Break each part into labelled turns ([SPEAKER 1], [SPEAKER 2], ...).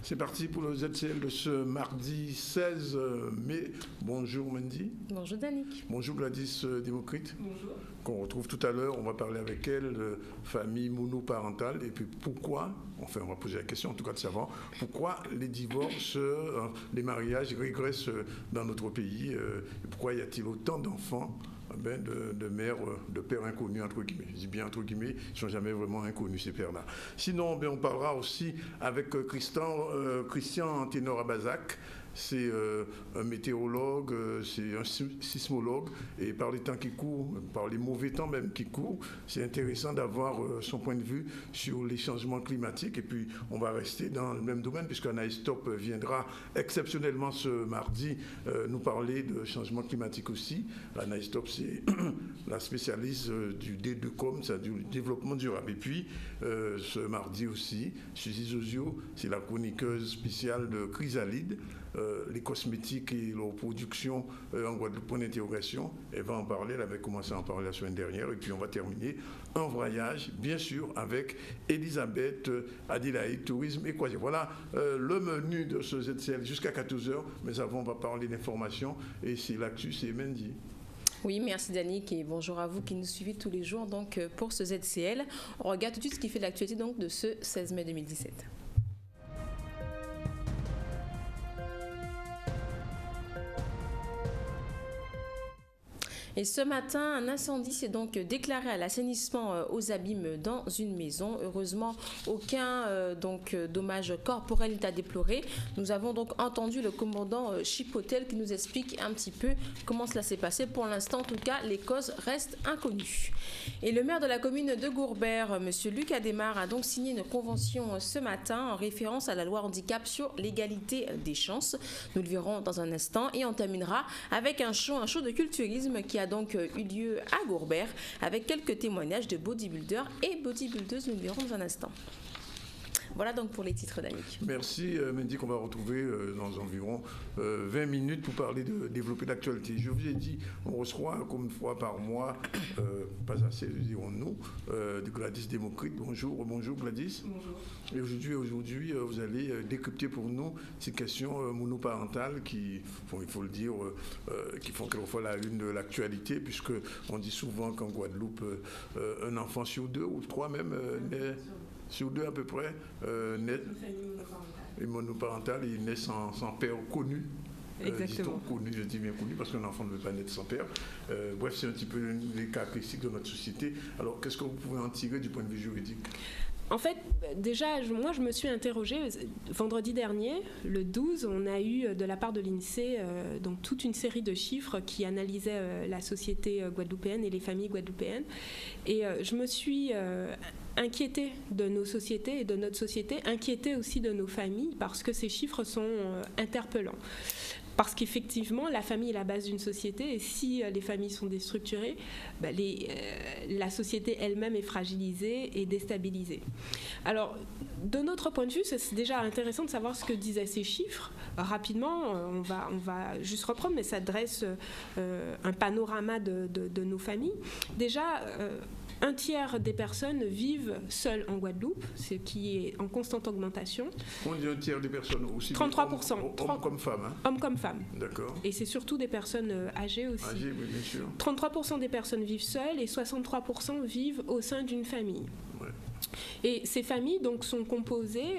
[SPEAKER 1] C'est parti pour le ZCL de ce mardi 16 mai. Bonjour Mendy.
[SPEAKER 2] Bonjour Danick.
[SPEAKER 1] Bonjour Gladys Démocrite.
[SPEAKER 3] Bonjour.
[SPEAKER 1] Qu'on retrouve tout à l'heure. On va parler avec elle de famille monoparentale et puis pourquoi, enfin on va poser la question en tout cas de savoir, pourquoi les divorces, les mariages régressent dans notre pays et pourquoi y a-t-il autant d'enfants de mères, de pères inconnus, entre guillemets. Je dis bien entre guillemets, ils ne sont jamais vraiment inconnus, ces pères-là. Sinon, on parlera aussi avec Christian Ténor-Abazac. C'est un météorologue, c'est un sismologue, et par les temps qui courent, par les mauvais temps même qui courent, c'est intéressant d'avoir son point de vue sur les changements climatiques. Et puis, on va rester dans le même domaine, puisque Anaïs Top viendra exceptionnellement ce mardi nous parler de changements climatiques aussi. Anaïs Top, c'est la spécialiste du D2Com, c'est-à-dire du développement durable. Et puis, ce mardi aussi, Suzy Zozio, c'est la chroniqueuse spéciale de Chrysalide, les cosmétiques et leur production en Guadeloupe, point d'interrogation. Elle va en parler, elle avait commencé à en parler la semaine dernière. Et puis on va terminer un voyage, bien sûr, avec Elisabeth Adélaïde, tourisme et croisière. Voilà le menu de ce ZCL jusqu'à 14h. Mais avant, on va parler d'information et c'est l'actu, c'est Mendy.
[SPEAKER 2] Oui, merci Danick et bonjour à vous qui nous suivez tous les jours donc, pour ce ZCL. On regarde tout de suite ce qui fait l'actualité donc, de ce 16 mai 2017. Et ce matin, un incendie s'est donc déclaré à l'assainissement aux abîmes dans une maison. Heureusement, aucun dommage corporel n'est à déplorer. Nous avons donc entendu le commandant Chipotel qui nous explique un petit peu comment cela s'est passé. Pour l'instant, en tout cas, les causes restent inconnues. Et le maire de la commune de Gourbert, M. Luc Adémar, a donc signé une convention ce matin en référence à la loi handicap sur l'égalité des chances. Nous le verrons dans un instant et on terminera avec un show de culturisme qui a donc eu lieu à Gourbert avec quelques témoignages de bodybuilders et bodybuildeuses. Nous le verrons dans un instant. Voilà donc pour les titres Danick.
[SPEAKER 1] Merci Mendy, qu'on va retrouver dans environ 20 minutes pour parler de développer l'actualité. Je vous ai dit, on reçoit comme une fois par mois, pas assez, dirons-nous, de Gladys Démocrite. Bonjour Gladys.
[SPEAKER 3] Bonjour.
[SPEAKER 1] Et aujourd'hui, vous allez décrypter pour nous ces questions monoparentales qui, il faut le dire, qui font quelquefois la une de l'actualité, puisque on dit souvent qu'en Guadeloupe, un enfant sur 2 ou 3 même naît sur 2 à peu près, naît monoparental, il naît sans père connu.
[SPEAKER 2] Exactement.
[SPEAKER 1] Connu, je dis bien connu, parce qu'un enfant ne veut pas naître sans père. Bref, c'est un petit peu les caractéristiques de notre société. Alors, qu'est-ce que vous pouvez en tirer du point de vue juridique ?
[SPEAKER 3] En fait, déjà, moi, je me suis interrogée. Vendredi dernier, le 12, on a eu de la part de l'INSEE donc toute une série de chiffres qui analysaient la société guadeloupéenne et les familles guadeloupéennes. Et je me suis inquiétée de nos sociétés et de notre société, inquiétée aussi de nos familles, parce que ces chiffres sont interpellants. Parce qu'effectivement, la famille est la base d'une société et si les familles sont déstructurées, la société elle-même est fragilisée et déstabilisée. Alors, de notre point de vue, c'est déjà intéressant de savoir ce que disaient ces chiffres. Rapidement, on va juste reprendre, mais ça dresse un panorama de nos familles. Déjà, un tiers des personnes vivent seules en Guadeloupe, ce qui est en constante augmentation.
[SPEAKER 1] On dit un tiers des personnes aussi.
[SPEAKER 3] 33%.
[SPEAKER 1] Hommes comme femmes. Hein.
[SPEAKER 3] Hommes comme femmes.
[SPEAKER 1] D'accord.
[SPEAKER 3] Et c'est surtout des personnes âgées aussi.
[SPEAKER 1] Âgées, oui, bien sûr.
[SPEAKER 3] 33% des personnes vivent seules et 63% vivent au sein d'une famille.
[SPEAKER 1] Ouais.
[SPEAKER 3] Et ces familles donc sont composées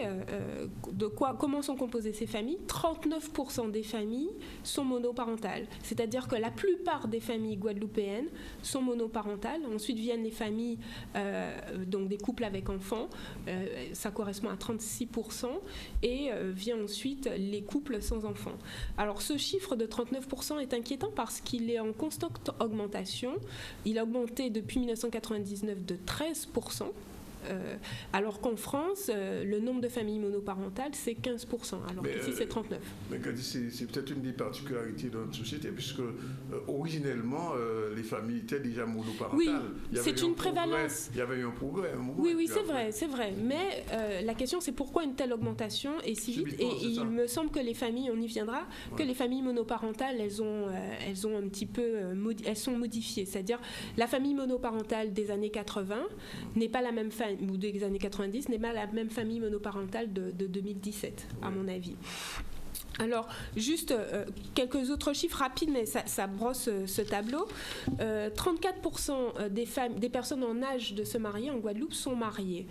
[SPEAKER 3] de quoi ? Comment sont composées ces familles ? 39% des familles sont monoparentales, c'est-à-dire que la plupart des familles guadeloupéennes sont monoparentales. Ensuite viennent les familles donc des couples avec enfants, ça correspond à 36%, et vient ensuite les couples sans enfants. Alors ce chiffre de 39% est inquiétant parce qu'il est en constante augmentation. Il a augmenté depuis 1999 de 13%. Alors qu'en France, le nombre de familles monoparentales, c'est 15%, alors qu'ici, c'est 39%.
[SPEAKER 1] Mais c'est peut-être une des particularités de notre société, puisque originellement, les familles étaient déjà monoparentales.
[SPEAKER 3] Oui, c'est une prévalence.
[SPEAKER 1] Il y avait eu un progrès.
[SPEAKER 3] Oui, c'est vrai. Mais la question, c'est pourquoi une telle augmentation est si vite. Et il me semble que les familles, on y viendra, que les familles monoparentales, elles sont modifiées. C'est-à-dire, la famille monoparentale des années 80 n'est pas la même famille ou des années 90 n'est pas la même famille monoparentale de 2017, à mon avis. Alors, juste quelques autres chiffres rapides, mais ça brosse ce tableau. 34% des personnes en âge de se marier en Guadeloupe sont mariées,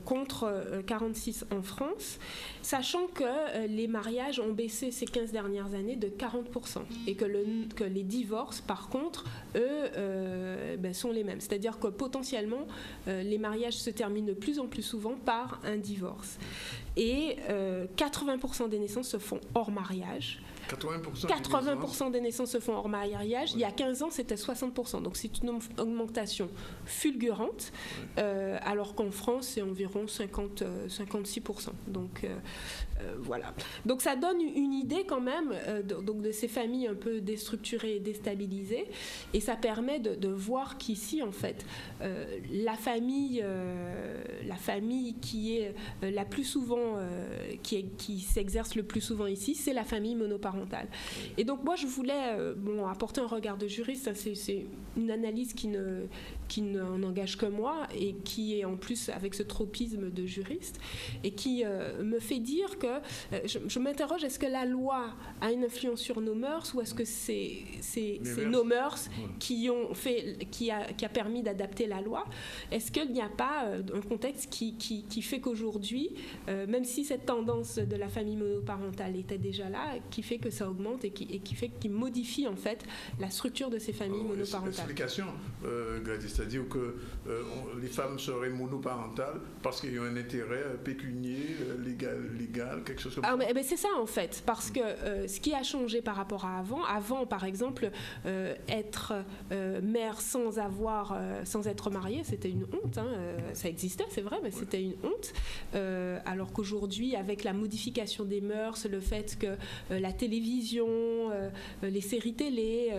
[SPEAKER 3] contre 46% en France, sachant que les mariages ont baissé ces 15 dernières années de 40%, et que les divorces, par contre, eux, sont les mêmes. C'est-à-dire que potentiellement, les mariages se terminent de plus en plus souvent par un divorce. Et 80% des naissances se font hors mariage. 80% des naissances se font hors mariage. Il y a 15 ans, c'était 60%. Donc, c'est une augmentation fulgurante, alors qu'en France, c'est environ 56%. Donc, voilà. Donc, ça donne une idée quand même de ces familles un peu déstructurées et déstabilisées. Et ça permet de voir qu'ici, en fait, la famille qui est la plus souvent, qui s'exerce le plus souvent ici, c'est la famille monoparentale. Et donc moi je voulais apporter un regard de juriste, c'est une analyse qui n'engage que moi et qui est en plus avec ce tropisme de juriste et qui me fait dire que je m'interroge, est-ce que la loi a une influence sur nos mœurs ou est-ce que c'est nos mœurs qui a permis d'adapter la loi? Est-ce qu'il n'y a pas un contexte qui fait qu'aujourd'hui, même si cette tendance de la famille monoparentale était déjà là, qui fait que ça augmente et qui modifie en fait la structure de ces familles monoparentales.
[SPEAKER 1] L'explication, Gladys, c'est-à-dire que les femmes seraient monoparentales parce qu'ils ont un intérêt pécunier, légal, quelque chose comme ça.
[SPEAKER 3] Mais c'est ça en fait, parce que ce qui a changé par rapport à avant par exemple, être mère sans être mariée, c'était une honte. Ça existait, c'est vrai, mais c'était une honte. Alors qu'aujourd'hui, avec la modification des mœurs, le fait que la télévision, les séries télé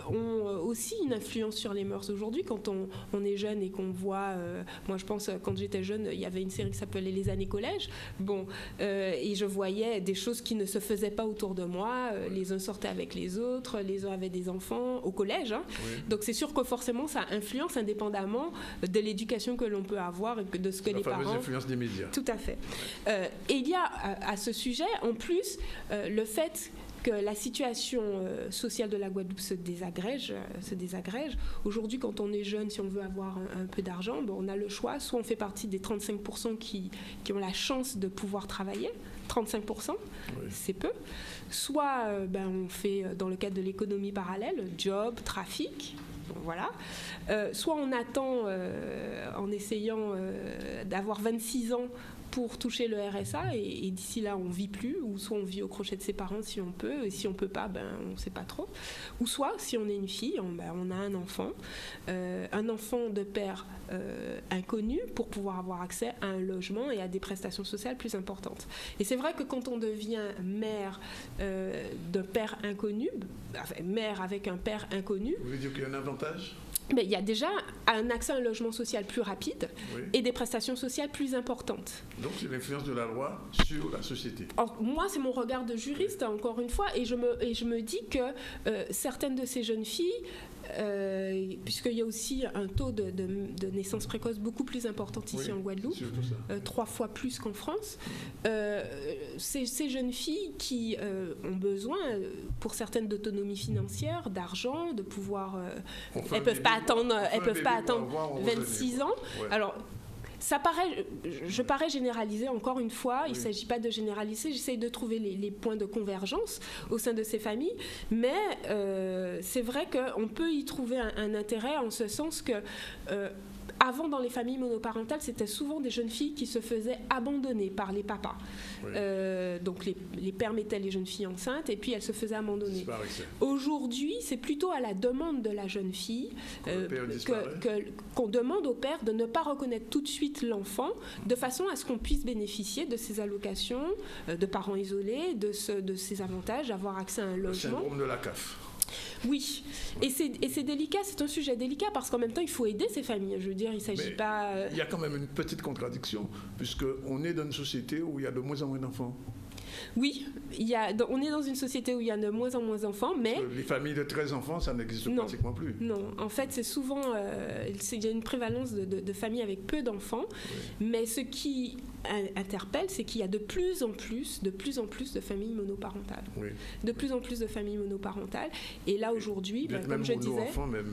[SPEAKER 3] ont aussi une influence sur les mœurs aujourd'hui. Quand on est jeune et qu'on voit, moi je pense quand j'étais jeune, il y avait une série qui s'appelait Les années collège, et je voyais des choses qui ne se faisaient pas autour de moi, les uns sortaient avec les autres, les uns avaient des enfants au collège, donc c'est sûr que forcément ça influence indépendamment de l'éducation que l'on peut avoir et de ce que les parents... La fameuse
[SPEAKER 1] influence des médias.
[SPEAKER 3] Tout à fait. Et il y a à ce sujet, en plus, le fait que la situation sociale de la Guadeloupe se désagrège. Aujourd'hui, quand on est jeune, si on veut avoir un peu d'argent, on a le choix. Soit on fait partie des 35% qui ont la chance de pouvoir travailler, 35%, c'est peu. Soit on fait, dans le cadre de l'économie parallèle, job, trafic. Voilà. Soit on attend en essayant d'avoir 26 ans pour toucher le RSA et d'ici là on vit plus, ou soit on vit au crochet de ses parents si on peut, et si on peut pas, on sait pas trop, ou soit si on est une fille, on a un enfant de père inconnu pour pouvoir avoir accès à un logement et à des prestations sociales plus importantes. Et c'est vrai que quand on devient mère d'un père inconnu, mère avec un père inconnu,
[SPEAKER 1] vous voulez dire qu'il y a un avantage?
[SPEAKER 3] Mais il y a déjà un accès à un logement social plus rapide et des prestations sociales plus importantes.
[SPEAKER 1] Donc c'est l'influence de la loi sur la société.
[SPEAKER 3] Alors, moi, c'est mon regard de juriste, encore une fois, et je me dis que certaines de ces jeunes filles, puisqu'il y a aussi un taux de naissance précoce beaucoup plus important ici en Guadeloupe, 3 fois plus qu'en France, ces jeunes filles qui ont besoin, pour certaines, d'autonomie financière, d'argent, de pouvoir... elles peuvent pas attendre 26 ans. Alors, je parais généraliser, encore une fois, il ne s'agit pas de généraliser, j'essaye de trouver les points de convergence au sein de ces familles, mais c'est vrai qu'on peut y trouver un intérêt en ce sens que... Avant, dans les familles monoparentales, c'était souvent des jeunes filles qui se faisaient abandonner par les papas. Donc les pères mettaient les jeunes filles enceintes et puis elles se faisaient abandonner. Aujourd'hui, c'est plutôt à la demande de la jeune fille qu'on demande au père de ne pas reconnaître tout de suite l'enfant, de façon à ce qu'on puisse bénéficier de ces allocations de parents isolés, de ces avantages, avoir accès à un logement.
[SPEAKER 1] Le syndrome de la CAF.
[SPEAKER 3] Oui, et c'est délicat, c'est un sujet délicat parce qu'en même temps, il faut aider ces familles. Je veux dire, il ne s'agit pas...
[SPEAKER 1] Il y a quand même une petite contradiction, puisqu'on est dans une société où il y a de moins en moins d'enfants.
[SPEAKER 3] Oui, on est dans une société où il y a de moins en moins d'enfants, mais...
[SPEAKER 1] Les familles de 13 enfants, ça n'existe pratiquement plus.
[SPEAKER 3] Non, en fait, c'est souvent... il y a une prévalence de familles avec peu d'enfants, mais ce qui interpelle, c'est qu'il y a de plus en plus de familles monoparentales. Oui. De plus en plus de familles monoparentales. Et là, aujourd'hui, comme je disais...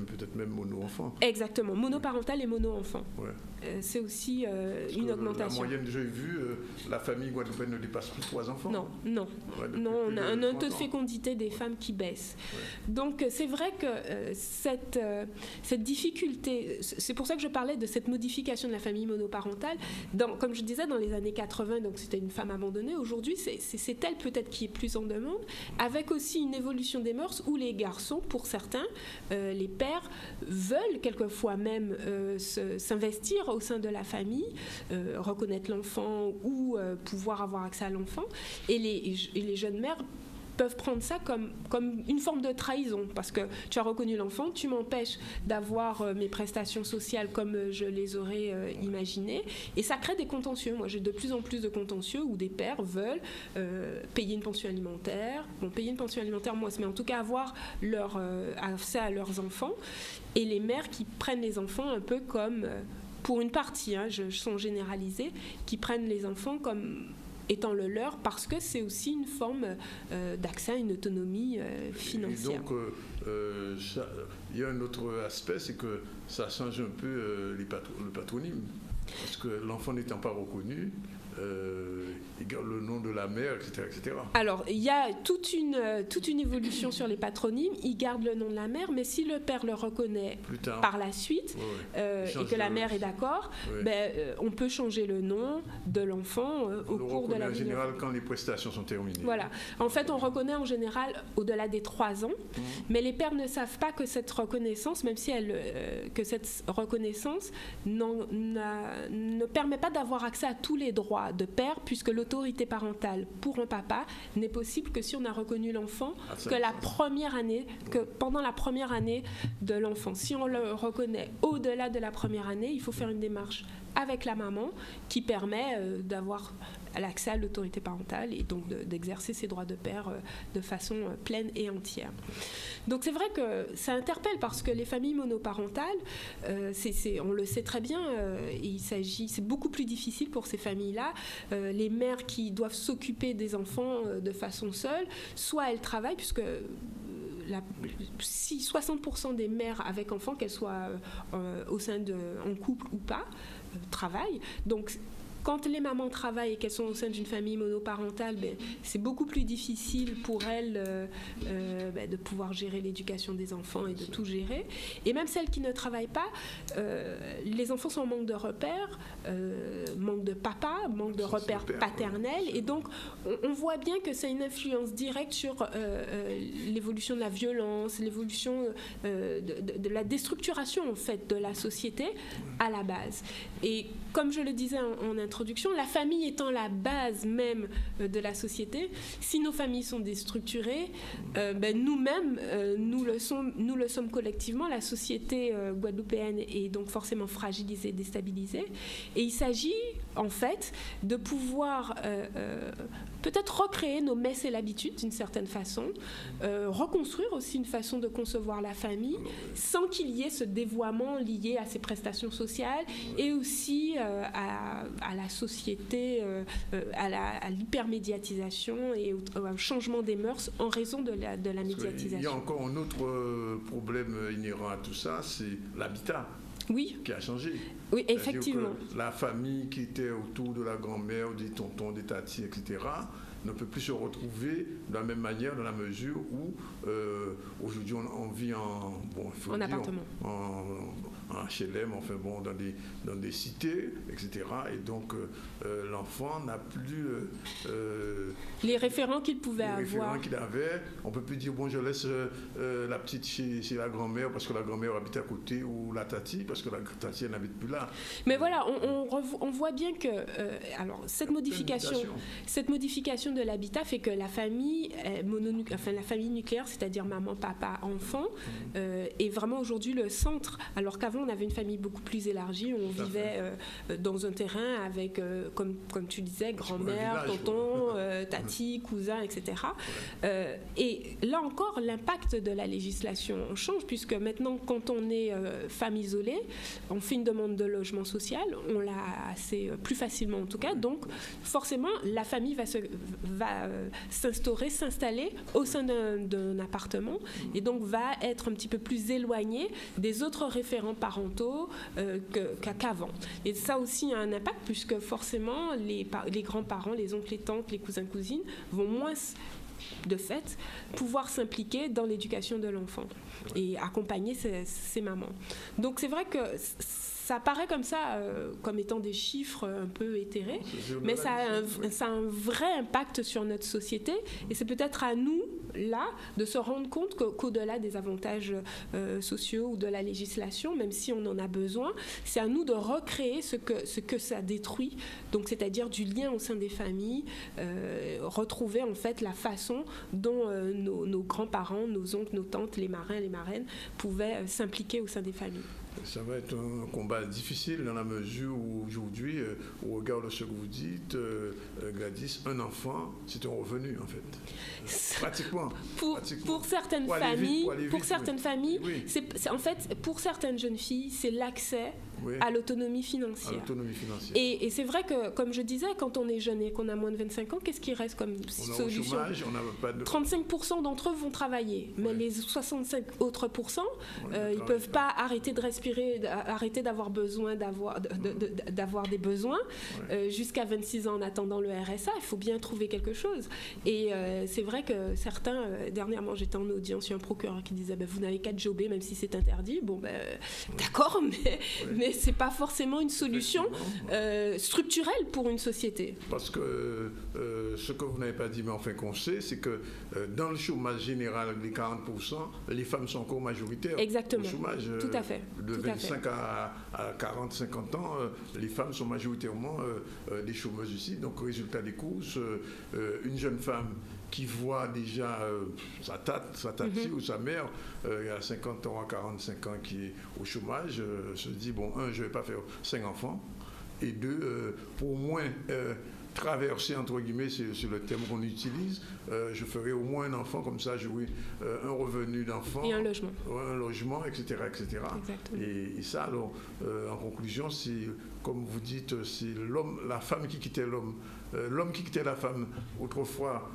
[SPEAKER 1] Peut-être même mono-enfants.
[SPEAKER 3] Exactement, monoparentales et mono-enfants.
[SPEAKER 1] Ouais.
[SPEAKER 3] C'est aussi une augmentation.
[SPEAKER 1] La moyenne, j'ai vu, la famille guadeloupéenne ne dépasse plus 3 enfants.
[SPEAKER 3] Non, on a un taux de fécondité des femmes qui baisse. Ouais. Donc c'est vrai que cette difficulté, c'est pour ça que je parlais de cette modification de la famille monoparentale. Comme je disais, dans les années 80, donc c'était une femme abandonnée. Aujourd'hui, c'est elle peut-être qui est plus en demande, avec aussi une évolution des mœurs où les garçons, pour certains, les pères, veulent quelquefois même s'investir au sein de la famille, reconnaître l'enfant ou pouvoir avoir accès à l'enfant. Et les jeunes mères peuvent prendre ça comme une forme de trahison, parce que tu as reconnu l'enfant, tu m'empêches d'avoir mes prestations sociales comme je les aurais imaginées, et ça crée des contentieux. Moi, j'ai de plus en plus de contentieux où des pères veulent payer une pension alimentaire, mais en tout cas avoir accès à leurs enfants, et les mères qui prennent les enfants un peu comme, pour une partie, je sens généraliser, qui prennent les enfants comme étant le leur, parce que c'est aussi une forme d'accès à une autonomie financière.
[SPEAKER 1] Et donc, il y a un autre aspect, c'est que ça change un peu le patronyme, parce que l'enfant n'étant pas reconnu, il garde le nom de la mère, etc., etc.
[SPEAKER 3] Alors, il y a toute une évolution sur les patronymes. Il garde le nom de la mère, mais si le père le reconnaît par la suite, et que la mère est d'accord, on peut changer le nom de l'enfant au cours de la vie.
[SPEAKER 1] En général, quand les prestations sont terminées.
[SPEAKER 3] Voilà. En fait, on reconnaît en général au-delà des 3 ans, mais les pères ne savent pas que cette reconnaissance, même si cette reconnaissance ne permet pas d'avoir accès à tous les droits de père, puisque l'autorité parentale pour un papa n'est possible que si on a reconnu l'enfant pendant la première année de l'enfant. Si on le reconnaît au-delà de la première année, il faut faire une démarche avec la maman qui permet d'avoir l'accès à l'autorité parentale et donc d'exercer ses droits de père de façon pleine et entière. Donc c'est vrai que ça interpelle, parce que les familles monoparentales, on le sait très bien, c'est beaucoup plus difficile pour ces familles-là. Les mères qui doivent s'occuper des enfants de façon seule, soit elles travaillent, puisque 60% des mères avec enfants, qu'elles soient en couple ou pas, travaillent. Donc quand les mamans travaillent et qu'elles sont au sein d'une famille monoparentale, c'est beaucoup plus difficile pour elles de pouvoir gérer l'éducation des enfants et de tout gérer. Et même celles qui ne travaillent pas, les enfants sont en manque de repères, manque de papa, manque de repères paternels. Et donc, on voit bien que c'est une influence directe sur l'évolution de la violence, l'évolution de la déstructuration, en fait, de la société à la base. Et comme je le disais en introduction, la famille étant la base même de la société, si nos familles sont déstructurées, nous-mêmes, nous le sommes collectivement. La société guadeloupéenne est donc forcément fragilisée, déstabilisée. Et il s'agit, en fait, de pouvoir peut-être recréer nos mœurs et l'habitude d'une certaine façon, reconstruire aussi une façon de concevoir la famille sans qu'il y ait ce dévoiement lié à ses prestations sociales et aussi à la société, à l'hypermédiatisation et au changement des mœurs en raison de la médiatisation.
[SPEAKER 1] Il y a encore un autre problème inhérent à tout ça, c'est l'habitat.
[SPEAKER 3] Oui.
[SPEAKER 1] Qui a changé.
[SPEAKER 3] Oui, effectivement.
[SPEAKER 1] La famille qui était autour de la grand-mère, des tontons, des tatis, etc., ne peut plus se retrouver de la même manière, dans la mesure où aujourd'hui on vit en
[SPEAKER 3] appartement.
[SPEAKER 1] En HLM, enfin bon, dans des cités, etc. Et donc l'enfant n'a plus
[SPEAKER 3] les référents qu'il pouvait avoir.
[SPEAKER 1] Les référents qu'il avait. On ne peut plus dire, bon, je laisse la petite chez la grand-mère parce que la grand-mère habite à côté, ou la tati parce que la tati elle n'habite plus là.
[SPEAKER 3] Mais voilà, on voit bien que alors cette modification de l'habitat fait que la famille la famille nucléaire, c'est-à-dire maman, papa, enfant, est vraiment aujourd'hui le centre, alors qu'avant on avait une famille beaucoup plus élargie, on vivait dans un terrain avec, comme tu disais, grand-mère, tonton, tati, cousin, etc. Et là encore, l'impact de la législation change, puisque maintenant, quand on est femme isolée, on fait une demande de logement social, on l'a assez plus facilement en tout cas, donc forcément la famille va s'installer au sein d'un appartement et donc va être un petit peu plus éloignée des autres référents parentaux qu'avant. Et ça aussi a un impact, puisque forcément les grands-parents, les oncles et tantes, les cousins, cousines vont moins de fait pouvoir s'impliquer dans l'éducation de l'enfant et accompagner ses mamans. Donc c'est vrai que ça paraît comme ça, comme étant des chiffres un peu éthérés, mais ça a un vrai impact sur notre société, et c'est peut-être à nous, là, de se rendre compte qu'au-delà des avantages sociaux ou de la législation, même si on en a besoin, c'est à nous de recréer ce que ça détruit, donc c'est-à-dire du lien au sein des familles, retrouver en fait la façon dont nos grands-parents, nos oncles, nos tantes, les marrains, les marraines pouvaient s'impliquer au sein des familles.
[SPEAKER 1] Ça va être un combat difficile dans la mesure où aujourd'hui, au regard de ce que vous dites, Gladys, un enfant, c'est un revenu en fait. Pratiquement.
[SPEAKER 3] Pour certaines familles, oui. C'est en fait, pour certaines jeunes filles, c'est l'accès à l'autonomie financière. Et c'est vrai que, comme je disais, quand on est jeune et qu'on a moins de 25 ans, qu'est-ce qui reste comme solution ?
[SPEAKER 1] Chômage, on n'a pas de...
[SPEAKER 3] 35% d'entre eux vont travailler, mais les 65 autres pourcents, ils ne peuvent pas arrêter de respirer, arrêter d'avoir besoin d'avoir des besoins jusqu'à 26 ans en attendant le RSA. Il faut bien trouver quelque chose. Et c'est vrai que certains, dernièrement j'étais en audience sur un procureur qui disait vous n'avez qu'à jobber même si c'est interdit. Bon d'accord, mais c'est pas forcément une solution structurelle pour une société.
[SPEAKER 1] Parce que ce que vous n'avez pas dit, mais enfin qu'on sait, c'est que dans le chômage général, les 40%, les femmes sont encore majoritaires.
[SPEAKER 3] Exactement.
[SPEAKER 1] Au chômage,
[SPEAKER 3] tout à fait.
[SPEAKER 1] De 25 à 40, 50 ans, les femmes sont majoritairement des chômeuses ici. Donc, résultat des courses, une jeune femme qui voit déjà sa tati ou sa mère à 50 ans, à 45 ans qui est au chômage, se dit, je ne vais pas faire 5 enfants, et 2, pour moins traverser, entre guillemets, c'est le terme qu'on utilise, je ferai au moins un enfant, comme ça j'aurai un revenu d'enfant.
[SPEAKER 3] Et un logement.
[SPEAKER 1] Un logement, etc. Et ça, alors, en conclusion, c'est, comme vous dites, c'est la femme qui quittait l'homme. L'homme qui quittait la femme autrefois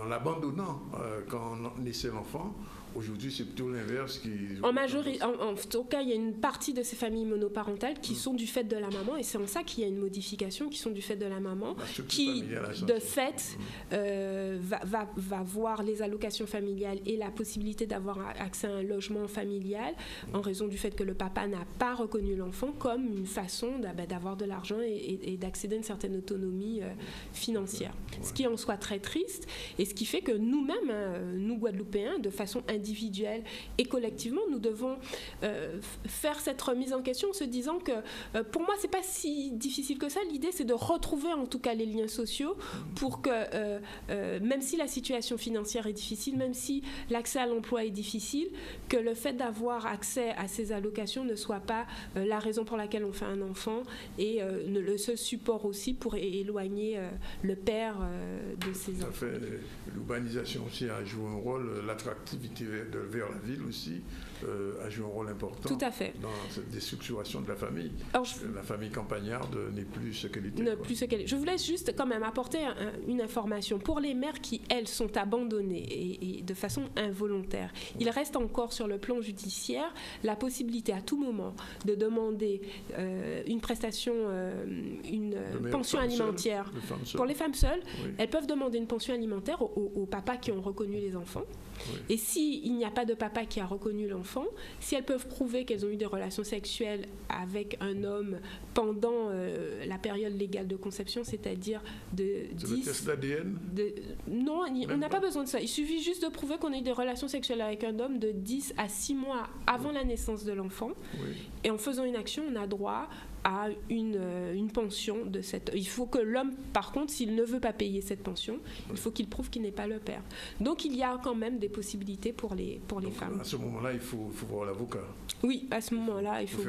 [SPEAKER 1] en l'abandonnant quand naissait l'enfant. Aujourd'hui, c'est plutôt l'inverse
[SPEAKER 3] en tout cas, il y a une partie de ces familles monoparentales qui sont du fait de la maman, et c'est en ça qu'il y a une modification, qui sont du fait de la maman, qui, de fait, va voir les allocations familiales et la possibilité d'avoir accès à un logement familial en raison du fait que le papa n'a pas reconnu l'enfant comme une façon d'avoir de l'argent et d'accéder à une certaine autonomie financière. Ce qui en soit très triste, et ce qui fait que nous-mêmes, nous Guadeloupéens, de façon individuelle et collectivement, nous devons faire cette remise en question en se disant que pour moi c'est pas si difficile que ça. L'idée c'est de retrouver en tout cas les liens sociaux pour que même si la situation financière est difficile, même si l'accès à l'emploi est difficile, que le fait d'avoir accès à ces allocations ne soit pas la raison pour laquelle on fait un enfant, et le seul support aussi pour éloigner le père de ses enfants.
[SPEAKER 1] Tout à fait. L'urbanisation aussi a joué un rôle, l'attractivité vers la ville aussi a joué un rôle important.
[SPEAKER 3] Tout à fait.
[SPEAKER 1] Dans cette déstructuration de la famille. Alors, la famille campagnarde n'est plus ce qu'elle était.
[SPEAKER 3] Je voulais juste quand même apporter une information. Pour les mères qui, elles, sont abandonnées et de façon involontaire, il reste encore sur le plan judiciaire la possibilité à tout moment de demander une prestation, une pension alimentaire. Pour les femmes seules, elles peuvent demander une pension alimentaire aux papas qui ont reconnu les enfants. Et s'il n'y a pas de papa qui a reconnu l'enfant, si elles peuvent prouver qu'elles ont eu des relations sexuelles avec un homme pendant la période légale de conception, c'est-à-dire de 10...
[SPEAKER 1] Le test d'ADN
[SPEAKER 3] Non, on n'a pas besoin de ça. Il suffit juste de prouver qu'on a eu des relations sexuelles avec un homme de 10 à 6 mois avant la naissance de l'enfant. Et en faisant une action, on a droit à une pension de cette... Il faut que l'homme, par contre, s'il ne veut pas payer cette pension, il faut qu'il prouve qu'il n'est pas le père. Donc il y a quand même des possibilités pour les femmes.
[SPEAKER 1] À ce moment-là, il faut voir l'avocat.
[SPEAKER 3] Oui, à ce moment-là, il faut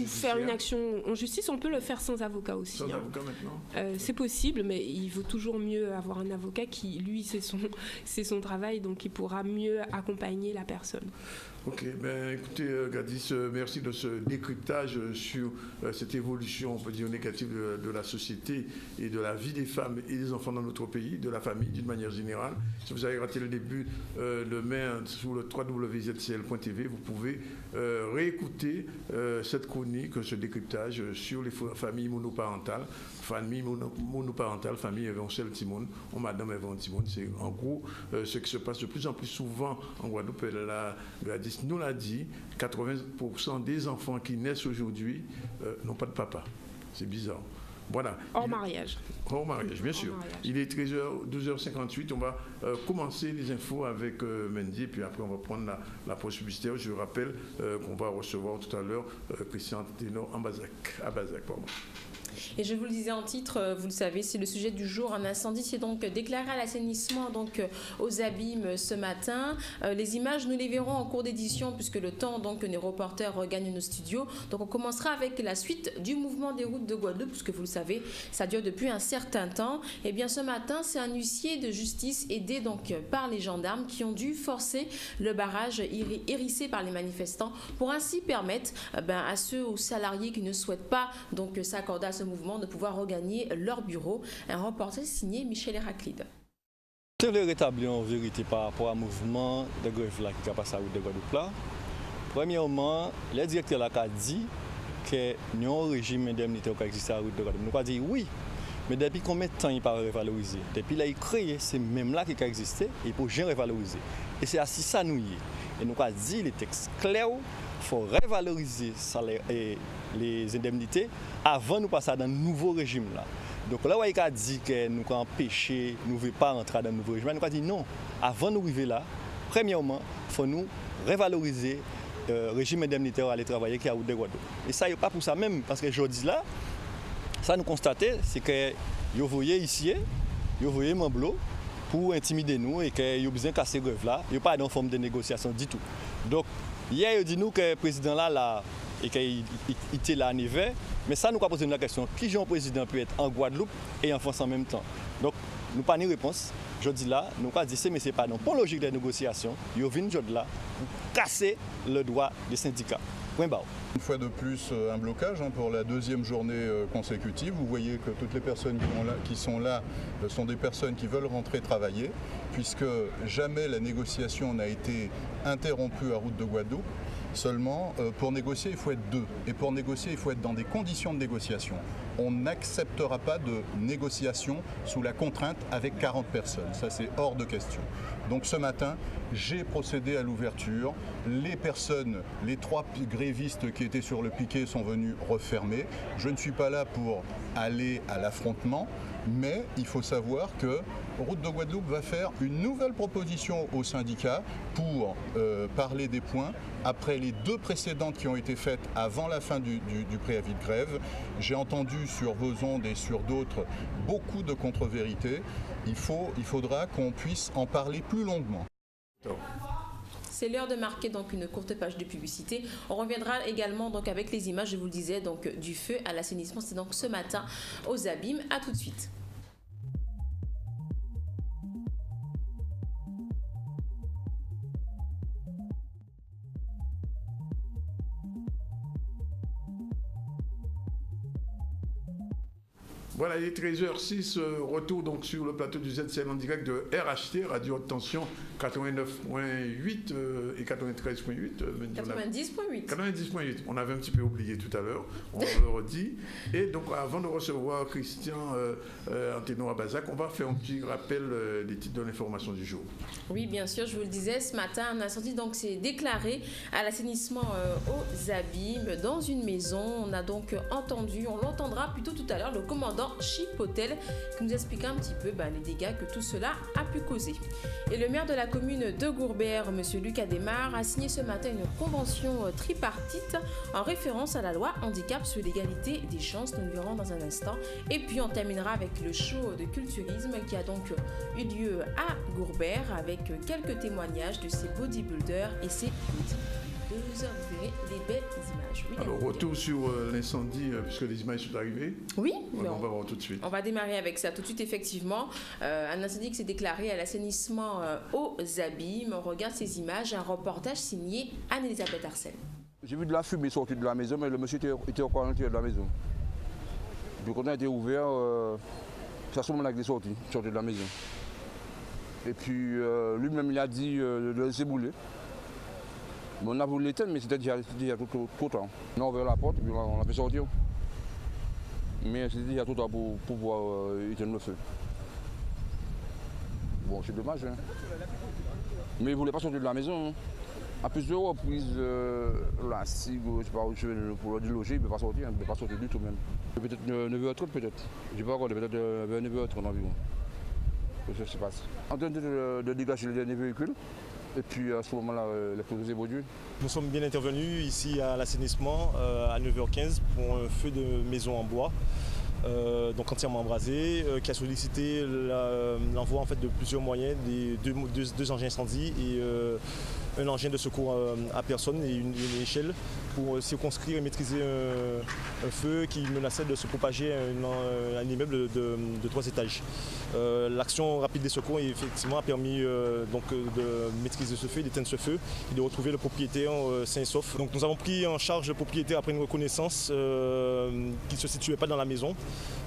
[SPEAKER 3] faire une action en justice. On peut le faire sans avocat aussi.
[SPEAKER 1] Sans avocat maintenant
[SPEAKER 3] c'est possible, mais il vaut toujours mieux avoir un avocat qui, lui, c'est son travail, donc il pourra mieux accompagner la personne.
[SPEAKER 1] Ok, ben écoutez Gladys, merci de ce décryptage sur cette évolution, on peut dire négative de la société et de la vie des femmes et des enfants dans notre pays, de la famille d'une manière générale. Si vous avez raté le début, demain sur le www.zcl.tv, vous pouvez réécouter cette chronique, ce décryptage sur les familles monoparentales. Famille monoparentale, famille Evancel Timon, ou Madame Evancel Timon, c'est en gros ce qui se passe de plus en plus souvent en Guadeloupe. La Gladys nous l'a dit, 80% des enfants qui naissent aujourd'hui n'ont pas de papa. C'est bizarre. Voilà.
[SPEAKER 3] Hors mariage.
[SPEAKER 1] Hors mariage, bien sûr. Mariage. Il est 12h58. On va commencer les infos avec Mendy, puis après on va prendre la pause publicitaire. Je rappelle qu'on va recevoir tout à l'heure Christian Ténor à Bazac.
[SPEAKER 2] Et je vous le disais en titre, vous le savez, c'est le sujet du jour. Un incendie s'est donc déclaré à l'assainissement aux abîmes ce matin. Les images, nous les verrons en cours d'édition puisque le temps que nos reporters regagnent nos studios. Donc on commencera avec la suite du mouvement des routes de Guadeloupe puisque vous le savez, ça dure depuis un certain temps. Et bien ce matin, c'est un huissier de justice aidé par les gendarmes qui ont dû forcer le barrage hérissé par les manifestants pour ainsi permettre à ceux aux salariés qui ne souhaitent pas s'accorder à ce mouvement de pouvoir regagner leur bureau. Un reportage signé Michel Héraclide.
[SPEAKER 4] Je voulais rétablir en vérité par rapport au mouvement de grève là qui a passé à la route de Guadeloupe là. Premièrement, le directeur là a dit que nous un régime indemnitaire qui existe à la route de Guadeloupe. Nous avons dit oui, mais depuis combien de temps il pas revaloriser? Depuis là il créé, c'est même là qui a existé et pour jamais revaloriser. Et c'est ainsi ça nous y est. Et nous avons dit les textes clairs, il faut revaloriser les indemnités avant de passer dans un nouveau régime là. Donc là, il a dit que nous avons empêché, nous ne voulons pas rentrer dans un nouveau régime. Nous avons dit non, avant d'arriver là, premièrement, il faut nous revaloriser le régime indemnitaire à aller travailler qui est à Route de Guadeloupe. Et ça, il n'y a pas pour ça même, parce que aujourd'hui là, ça nous constater, c'est que vous voyez ici, vous voyez Mamblo pour intimider nous et que vous avez besoin de casser grève là, il n'y a pas de forme de négociation du tout. Donc, hier, il dit nous que le président là et qu'il était là en hiver, mais ça nous a posé la question, qui genre président peut être en Guadeloupe et en France en même temps? Donc, nous n'avons pas de réponse. Je dis là, nous avons dit, mais ce n'est pas non. Pour la logique des négociations, ils viennent là pour casser le droit des syndicats. Point barre.
[SPEAKER 5] Une fois de plus, un blocage pour la deuxième journée consécutive. Vous voyez que toutes les personnes qui sont là sont des personnes qui veulent rentrer travailler, puisque jamais la négociation n'a été interrompue à Route de Guadeloupe. Seulement, pour négocier, il faut être deux. Et pour négocier, il faut être dans des conditions de négociation. On n'acceptera pas de négociation sous la contrainte avec 40 personnes. Ça, c'est hors de question. Donc ce matin, j'ai procédé à l'ouverture. Les personnes, les 3 grévistes qui étaient sur le piquet sont venus refermer. Je ne suis pas là pour aller à l'affrontement, mais il faut savoir que Route de Guadeloupe va faire une nouvelle proposition au syndicat pour parler des points après les 2 précédentes qui ont été faites avant la fin du préavis de grève. J'ai entendu sur vos ondes et sur d'autres beaucoup de contre-vérités. Il faudra qu'on puisse en parler plus longuement.
[SPEAKER 2] C'est l'heure de marquer une courte page de publicité. On reviendra également avec les images, je vous le disais, du feu à l'assainissement. C'est ce matin aux abîmes. À tout de suite.
[SPEAKER 1] Voilà, il est 13h06, retour sur le plateau du ZCL en direct de RHT, Radio Haute Tension 89.8 et 93.8.
[SPEAKER 2] 90.8.
[SPEAKER 1] 90.8, on avait un petit peu oublié tout à l'heure, on le redit. Et donc avant de recevoir Christian Ténor à Bazac, on va faire un petit rappel des titres de l'information du jour.
[SPEAKER 2] Oui, bien sûr, je vous le disais, ce matin, un incendie s'est déclaré à l'assainissement aux abîmes dans une maison. On a entendu, on l'entendra plutôt tout à l'heure, le commandant commandant Chipotel, qui nous explique un petit peu les dégâts que tout cela a pu causer. Et le maire de la commune de Gourbert, M. Luc Adémar, a signé ce matin une convention tripartite en référence à la loi handicap sur l'égalité des chances. Nous le verrons dans un instant. Et puis on terminera avec le show de culturisme qui a donc eu lieu à Gourbert avec quelques témoignages de ces bodybuilders et ces bodybuilders. Vous verrez les belles images. Oui,
[SPEAKER 1] alors, retour sur l'incendie, puisque les images sont arrivées.
[SPEAKER 2] Oui,
[SPEAKER 1] on va voir tout de suite.
[SPEAKER 2] On va démarrer avec ça tout de suite, effectivement. Un incendie qui s'est déclaré à l'assainissement aux abîmes. On regarde ces images, un reportage signé Anne-Elisabeth Arsène.
[SPEAKER 6] J'ai vu de la fumée sortir de la maison, mais le monsieur était encore à l'intérieur de la maison. Le conteneur était ouvert, c'est à ce moment-là qu'il est sorti de la maison. Et puis lui-même il a dit de laisser brûler. Bon, on a voulu l'éteindre, mais c'était déjà trop tard. On a ouvert la porte et puis on l'a fait sortir. Mais c'était déjà trop tard pour pouvoir éteindre le feu. Bon, c'est dommage. Hein. Mais il ne voulait pas sortir de la maison. Hein. À plusieurs reprises, la SIG, je ne sais pas où je vais pour le déloger, il ne peut pas sortir, il ne peut pas sortir du tout même. Peut-être 9h30 peut-être. Je ne sais pas encore, peut-être 9h30 environ. Que ça se passe. En train de dégager les derniers véhicules. Et puis à ce moment-là, les feux s'est produit.
[SPEAKER 4] Nous sommes bien intervenus ici à l'assainissement à 9h15 pour un feu de maison en bois, donc entièrement embrasé, qui a sollicité l'envoi en fait, de plusieurs moyens, deux engins incendie et un engin de secours à personne et une échelle pour circonscrire et maîtriser un feu qui menaçait de se propager à un immeuble de 3 étages. L'action rapide des secours effectivement a permis donc, de maîtriser ce feu, d'éteindre ce feu et de retrouver le propriétaire sain et sauf. Donc nous avons pris en charge le propriétaire après une reconnaissance qu'il ne se situait pas dans la maison.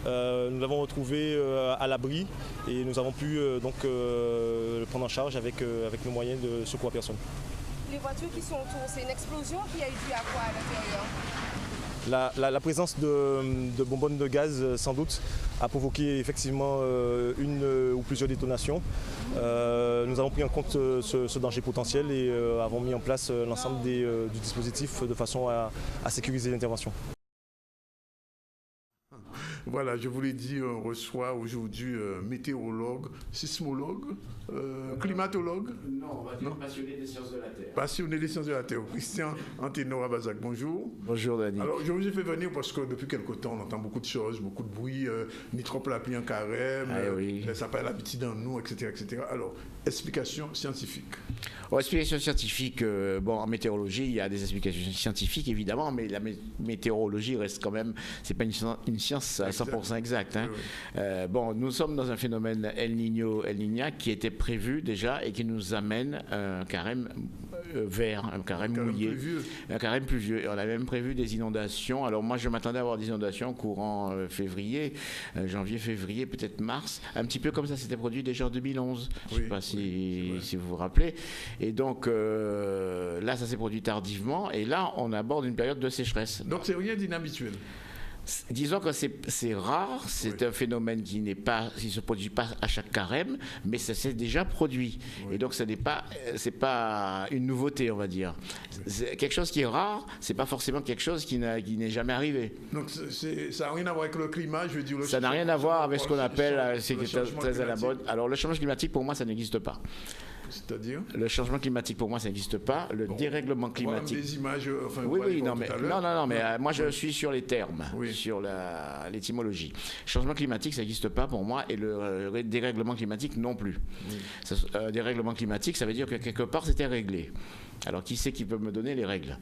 [SPEAKER 4] Nous l'avons retrouvé à l'abri et nous avons pu donc le prendre en charge avec nos moyens de secours à personne.
[SPEAKER 7] Les voitures qui sont autour, c'est une explosion qui a eu lieu à quoi à l'intérieur?
[SPEAKER 4] La présence de bonbonnes de gaz, sans doute, a provoqué effectivement une ou plusieurs détonations. Nous avons pris en compte ce danger potentiel et avons mis en place l'ensemble du dispositif de façon à sécuriser l'intervention.
[SPEAKER 1] Voilà, je vous l'ai dit, on reçoit aujourd'hui météorologue, sismologue, climatologue.
[SPEAKER 8] Non, on va dire passionné des sciences de la Terre.
[SPEAKER 1] Passionné des sciences de la Terre. Christian Anténor Abazac, bonjour.
[SPEAKER 8] Bonjour Dani.
[SPEAKER 1] Alors, je vous ai fait venir parce que depuis quelque temps, on entend beaucoup de choses, beaucoup de bruit, ni trop la pluie en carême,
[SPEAKER 8] oui.
[SPEAKER 1] Ça n'a pas l'habitude en nous, etc., etc. Alors, explication scientifique.
[SPEAKER 8] Explication scientifique, en météorologie, il y a des explications scientifiques évidemment, mais la météorologie reste quand même, c'est pas une science à 100% exacte. Hein. Oui. Nous sommes dans un phénomène El Niña qui était prévu déjà et qui nous amène un carême vert, un carême mouillé, un carême pluvieux. On a même prévu des inondations. Alors moi, je m'attendais à avoir des inondations courant février, janvier, février, peut-être mars, un petit peu comme ça s'était produit déjà en 2011. Je ne sais pas si vous vous rappelez. Et donc là, ça s'est produit tardivement. Et là, on aborde une période de sécheresse.
[SPEAKER 1] Donc c'est rien d'inhabituel.
[SPEAKER 8] Disons que c'est rare, c'est un phénomène qui ne se produit pas à chaque carême, mais ça s'est déjà produit. Oui. Et donc c'est pas une nouveauté, on va dire. C'est quelque chose qui est rare, c'est pas forcément quelque chose qui n'est jamais arrivé.
[SPEAKER 1] Donc ça n'a rien à voir avec le climat, je veux dire.
[SPEAKER 8] Ça n'a rien à voir avec ce qu'on appelle, c'est très à la mode. Alors le changement climatique, pour moi, ça n'existe pas.
[SPEAKER 1] C'est-à-dire ? Le changement climatique, pour moi, ça n'existe pas. Le dérèglement climatique. Des images. Enfin,
[SPEAKER 8] mais moi, je suis sur les termes, sur l'étymologie. Changement climatique, ça n'existe pas pour moi, et le dérèglement climatique non plus. Dérèglement climatique, ça veut dire que quelque part, c'était réglé. Alors, qui c'est qui peut me donner les règles ?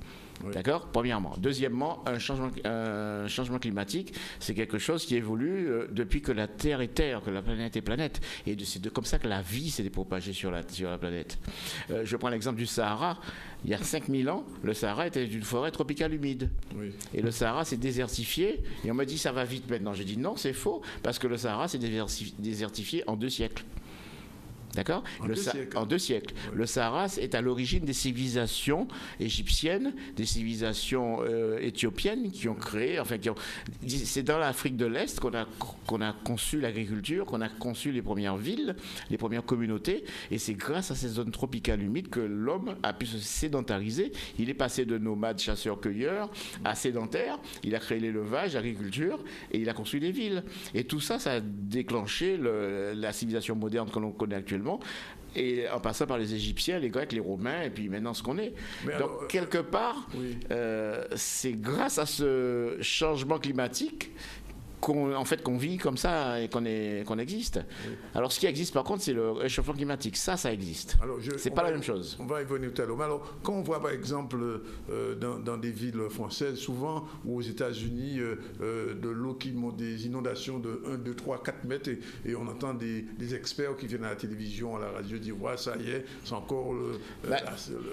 [SPEAKER 8] D'accord ? Premièrement. Deuxièmement, un changement climatique, c'est quelque chose qui évolue depuis que la Terre est Terre, que la planète est planète. Et c'est comme ça que la vie s'est propagée sur la planète. Je prends l'exemple du Sahara. Il y a 5000 ans, le Sahara était une forêt tropicale humide. Oui. Et le Sahara s'est désertifié. Et on me dit, ça va vite maintenant. J'ai dit, non, c'est faux, parce que le Sahara s'est désertifié en 2 siècles. D'accord ? En 2 siècles. Ouais. Le Sahara est à l'origine des civilisations égyptiennes, des civilisations éthiopiennes qui ont créé, c'est dans l'Afrique de l'Est qu'on a conçu l'agriculture, qu'on a conçu les premières villes, les premières communautés, et c'est grâce à ces zones tropicales humides que l'homme a pu se sédentariser. Il est passé de nomade chasseur-cueilleur à sédentaire, il a créé l'élevage, l'agriculture, et il a construit des villes. Et tout ça, ça a déclenché la civilisation moderne que l'on connaît actuellement, et en passant par les Égyptiens, les Grecs, les Romains, et puis maintenant ce qu'on est. Donc, alors, quelque part, oui. C'est grâce à ce changement climatique qu'on vit comme ça et qu'on existe. Oui. Alors, ce qui existe, par contre, c'est le réchauffement climatique. Ça existe. C'est pas la même chose.
[SPEAKER 1] On va y venir tout à l'heure. Mais alors, quand on voit, par exemple, dans des villes françaises, souvent, ou aux États-Unis, de l'eau qui monte, des inondations de 1, 2, 3, 4 mètres, et on entend des experts qui viennent à la télévision, à la radio, dire « Ouais, ça y est, c'est encore... »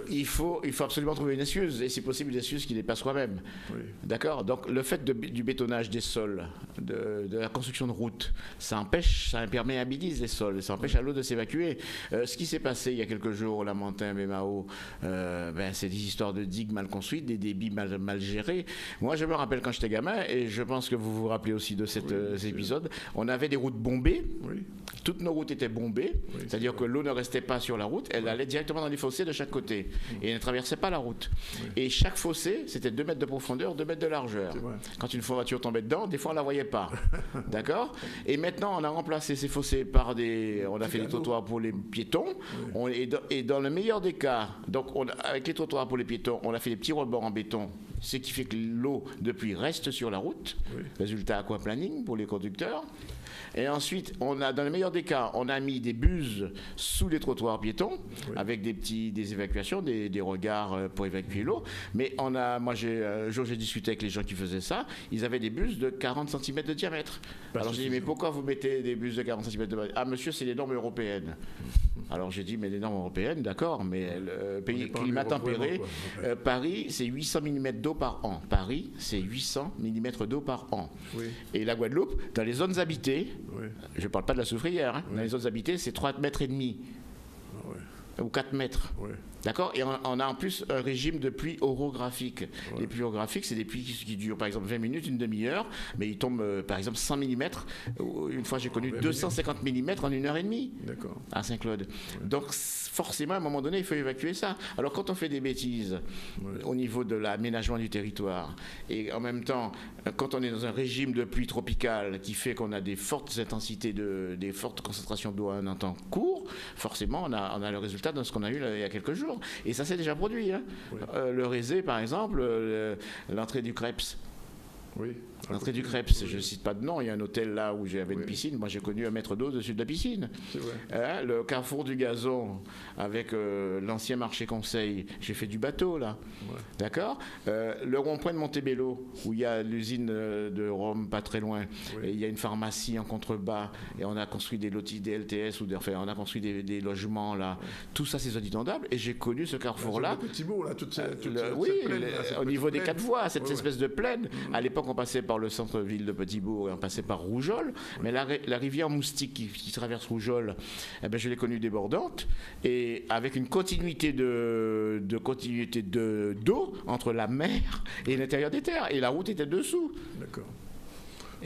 [SPEAKER 8] Il faut absolument trouver une excuse, et si possible, une excuse qui dépasse soi-même. Oui. D'accord ? Donc, le fait du bétonnage des sols, de la construction de routes, ça imperméabilise les sols, ça empêche à l'eau de s'évacuer. Ce qui s'est passé il y a quelques jours au Lamentin, Bémao, c'est des histoires de digues mal construites, des débits mal gérés. Moi, je me rappelle quand j'étais gamin, et je pense que vous vous rappelez aussi de cet épisode, on avait des routes bombées, toutes nos routes étaient bombées, c'est-à-dire que l'eau ne restait pas sur la route, elle allait directement dans les fossés de chaque côté, et elle ne traversait pas la route. Et chaque fossé, c'était 2 mètres de profondeur, 2 mètres de largeur. Quand une voiture tombait dedans, des fois on la voyait pas. D'accord ? Et maintenant, on a remplacé ces fossés par on a fait des trottoirs pour les piétons. Et dans le meilleur des cas, donc avec les trottoirs pour les piétons, on a fait des petits rebords en béton, ce qui fait que l'eau de pluie reste sur la route. Résultat, aquaplaning pour les conducteurs. Et ensuite, dans le meilleur des cas, on a mis des buses sous les trottoirs piétons, avec des évacuations, des regards pour évacuer l'eau. Mais un jour j'ai discuté avec les gens qui faisaient ça, ils avaient des buses de 40 cm de diamètre. Alors j'ai dit, mais pourquoi vous mettez des buses de 40 cm de diamètre ? Ah monsieur, c'est les normes européennes. Alors j'ai dit, mais les normes européennes, d'accord, mais le pays climat tempéré, Paris, c'est 800 mm d'eau par an. Paris, c'est 800 mm d'eau par an. Et la Guadeloupe, dans les zones habitées, je ne parle pas de la soufrière, dans les zones habitées, c'est 3,5 mètres ou 4 mètres. D'accord ? Et on a en plus un régime de pluie orographique. Les pluies orographiques, c'est des pluies qui durent par exemple 20 minutes, une demi-heure, mais ils tombent par exemple 100 mm. Une fois, j'ai connu 250 mm en 1h30 à Saint-Claude. Donc forcément, à un moment donné, il faut évacuer ça. Alors quand on fait des bêtises au niveau de l'aménagement du territoire, et en même temps, quand on est dans un régime de pluie tropicale qui fait qu'on a des fortes intensités, des fortes concentrations d'eau à un temps court, forcément, on a le résultat de ce qu'on a eu il y a quelques jours. Et ça s'est déjà produit. Le Rézé, par exemple, l'entrée du Creps. L'entrée du Creps, je ne cite pas de nom, il y a un hôtel là où j'avais une piscine, moi j'ai connu 1 mètre d'eau dessus de la piscine. Le carrefour du Gazon avec l'ancien marché Conseil, j'ai fait du bateau là. D'accord ? Le rond-point de Montebello, où il y a l'usine de Rome pas très loin, et il y a une pharmacie en contrebas, et on a construit des lotis, des LTS, on a construit des logements là. Tout ça c'est zone inondable, et j'ai connu ce carrefour là.
[SPEAKER 1] Le Petit Bourg là, toute cette
[SPEAKER 8] au niveau des 4 voies, cette espèce de plaine. À l'époque on passait par le centre-ville de Petit-Bourg et on passait par Rougeole, mais la rivière Moustique qui traverse Rougeole, je l'ai connue débordante, et avec une continuité d'eau entre la mer et l'intérieur des terres, et la route était dessous.
[SPEAKER 1] D'accord.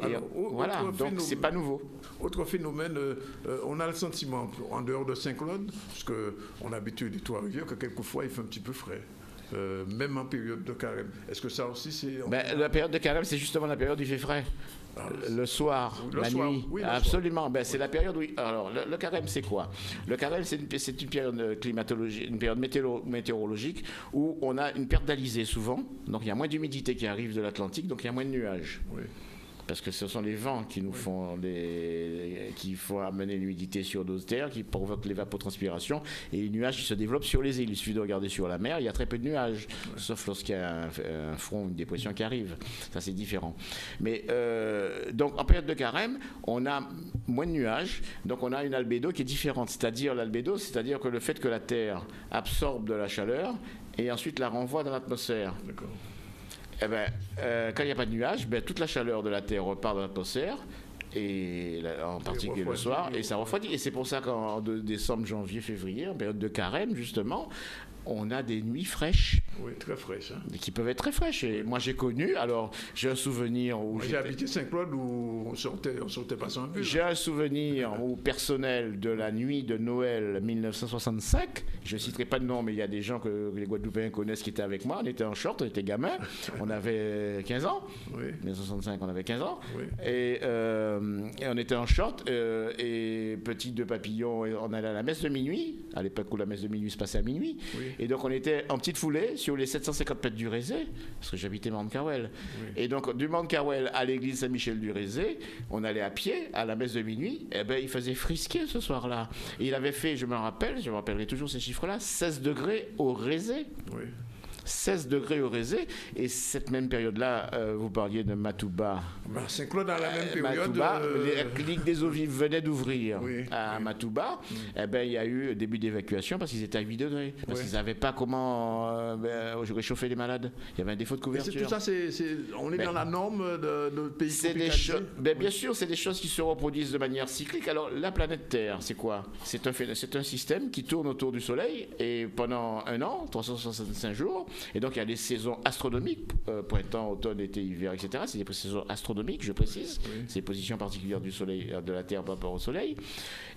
[SPEAKER 8] Alors, donc c'est pas nouveau.
[SPEAKER 1] Autre phénomène, on a le sentiment, en dehors de Saint-Claude, parce qu'on a habitué des Trois-Rivières, que quelquefois il fait un petit peu frais. Même en période de carême. Est-ce que ça aussi c'est...
[SPEAKER 8] La période de carême, c'est justement la période où il fait frais. Le soir, la nuit. Absolument. C'est la période où... Alors, le carême, c'est quoi ? Le carême, c'est une période climatologique, une période météorologique où on a une perte d'alizé souvent. Donc, il y a moins d'humidité qui arrive de l'Atlantique, donc il y a moins de nuages. Parce que ce sont les vents qui nous font qui font amener l'humidité sur nos terres, qui provoquent l'évapotranspiration, et les nuages qui se développent sur les îles. Il suffit de regarder sur la mer, il y a très peu de nuages, sauf lorsqu'il y a un front, une dépression qui arrive. Ça, c'est différent. Mais donc, en période de carême, on a moins de nuages, donc on a une albédo qui est différente. C'est-à-dire que le fait que la Terre absorbe de la chaleur et ensuite la renvoie dans l'atmosphère. Quand il n'y a pas de nuages, toute la chaleur de la Terre repart dans l'atmosphère, et en particulier le soir, et ça refroidit. Et c'est pour ça qu'en décembre, janvier, février, en période de carême, justement, on a des nuits fraîches.
[SPEAKER 1] Oui, très fraîches. Hein.
[SPEAKER 8] Qui peuvent être très fraîches. Et moi, j'ai connu, alors j'ai un souvenir où
[SPEAKER 1] j'ai habité Saint-Claude où on sortait pas sans but.
[SPEAKER 8] J'ai un souvenir personnel de la nuit de Noël 1965. Je ne citerai pas de nom, mais il y a des gens que les Guadeloupéens connaissent qui étaient avec moi. On était en short, on était gamins. On avait 15 ans.
[SPEAKER 1] Oui.
[SPEAKER 8] 1965, on avait 15 ans.
[SPEAKER 1] Oui.
[SPEAKER 8] Et on était en short et petit de papillon. Et on allait à la messe de minuit, à l'époque où la messe de minuit se passait à minuit.
[SPEAKER 1] Oui.
[SPEAKER 8] Et donc on était en petite foulée sur les 750 mètres du Rézé, parce que j'habitais Mount-Carwell. Oui. Et donc du Mount-Carwell à l'église Saint-Michel du Rézé, on allait à pied à la messe de minuit. Et ben il faisait frisquer ce soir-là. Et il avait fait, je me rappellerai toujours ces chiffres-là, 16 degrés au Rézé.
[SPEAKER 1] Oui.
[SPEAKER 8] 16 degrés au Rézé, et cette même période-là, vous parliez de Matouba.
[SPEAKER 1] Saint-Claude, dans la même période.
[SPEAKER 8] Matouba, la clinique des eaux vives venait d'ouvrir à
[SPEAKER 1] oui.
[SPEAKER 8] Matouba. Eh ben, il y a eu début d'évacuation parce qu'ils étaient à 8 degrés. Parce qu'ils n'avaient pas comment réchauffer les malades. Il y avait un défaut de couverture.
[SPEAKER 1] Tout ça, on est dans la norme de pays tropicalisés.
[SPEAKER 8] Bien sûr, c'est des choses qui se reproduisent de manière cyclique. Alors, la planète Terre, c'est quoi ? C'est un système qui tourne autour du Soleil, et pendant un an, 365 jours. Et donc il y a des saisons astronomiques, printemps, automne, été, hiver, etc. C'est des saisons astronomiques, je précise. Oui. C'est les positions particulières du Soleil, de la Terre par rapport au Soleil.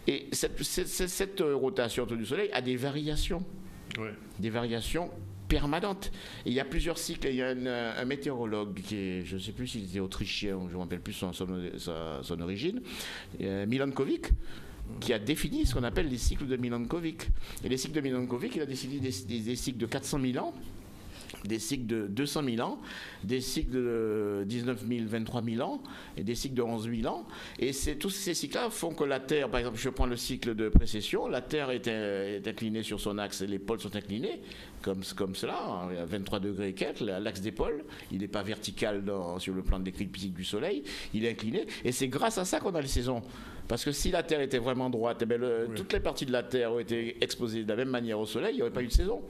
[SPEAKER 8] Et cette rotation autour du Soleil a des variations. Oui. Des variations permanentes. Et il y a plusieurs cycles. Il y a un météorologue qui est, je ne sais plus s'il était autrichien, je ne me rappelle plus son origine, Milankovic, qui a défini ce qu'on appelle les cycles de Milankovic. Et les cycles de Milankovic, il a décidé des cycles de 400 000 ans, des cycles de 200 000 ans, des cycles de 19 000, 23 000 ans et des cycles de 11 000 ans. Et tous ces cycles-là font que la Terre, par exemple, je prends le cycle de précession, la Terre est inclinée sur son axe et les pôles sont inclinés, comme cela, à 23 degrés et quelques, l'axe des pôles. Il n'est pas vertical sur le plan de l'écliptique du Soleil, il est incliné. Et c'est grâce à ça qu'on a les saisons. Parce que si la Terre était vraiment droite, toutes les parties de la Terre ont été exposées de la même manière au Soleil, il n'y aurait pas eu de saison.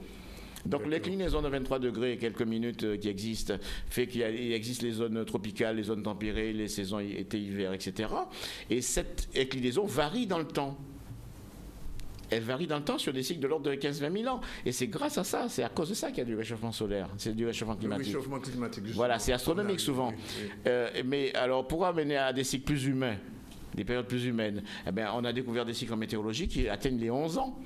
[SPEAKER 8] Donc l'inclinaison de 23 degrés et quelques minutes qui existe fait qu'il existe les zones tropicales, les zones tempérées, les saisons été-hiver, etc. Et cette inclinaison varie dans le temps. Elle varie dans le temps sur des cycles de l'ordre de 15-20 000 ans. Et c'est grâce à ça, c'est à cause de ça qu'il y a du réchauffement solaire. C'est du réchauffement climatique.
[SPEAKER 1] Le réchauffement climatique, justement.
[SPEAKER 8] Voilà, c'est astronomique souvent. Oui. Mais alors, pour amener à des cycles plus humains, des périodes plus humaines, on a découvert des cycles en météorologie qui atteignent les 11 ans.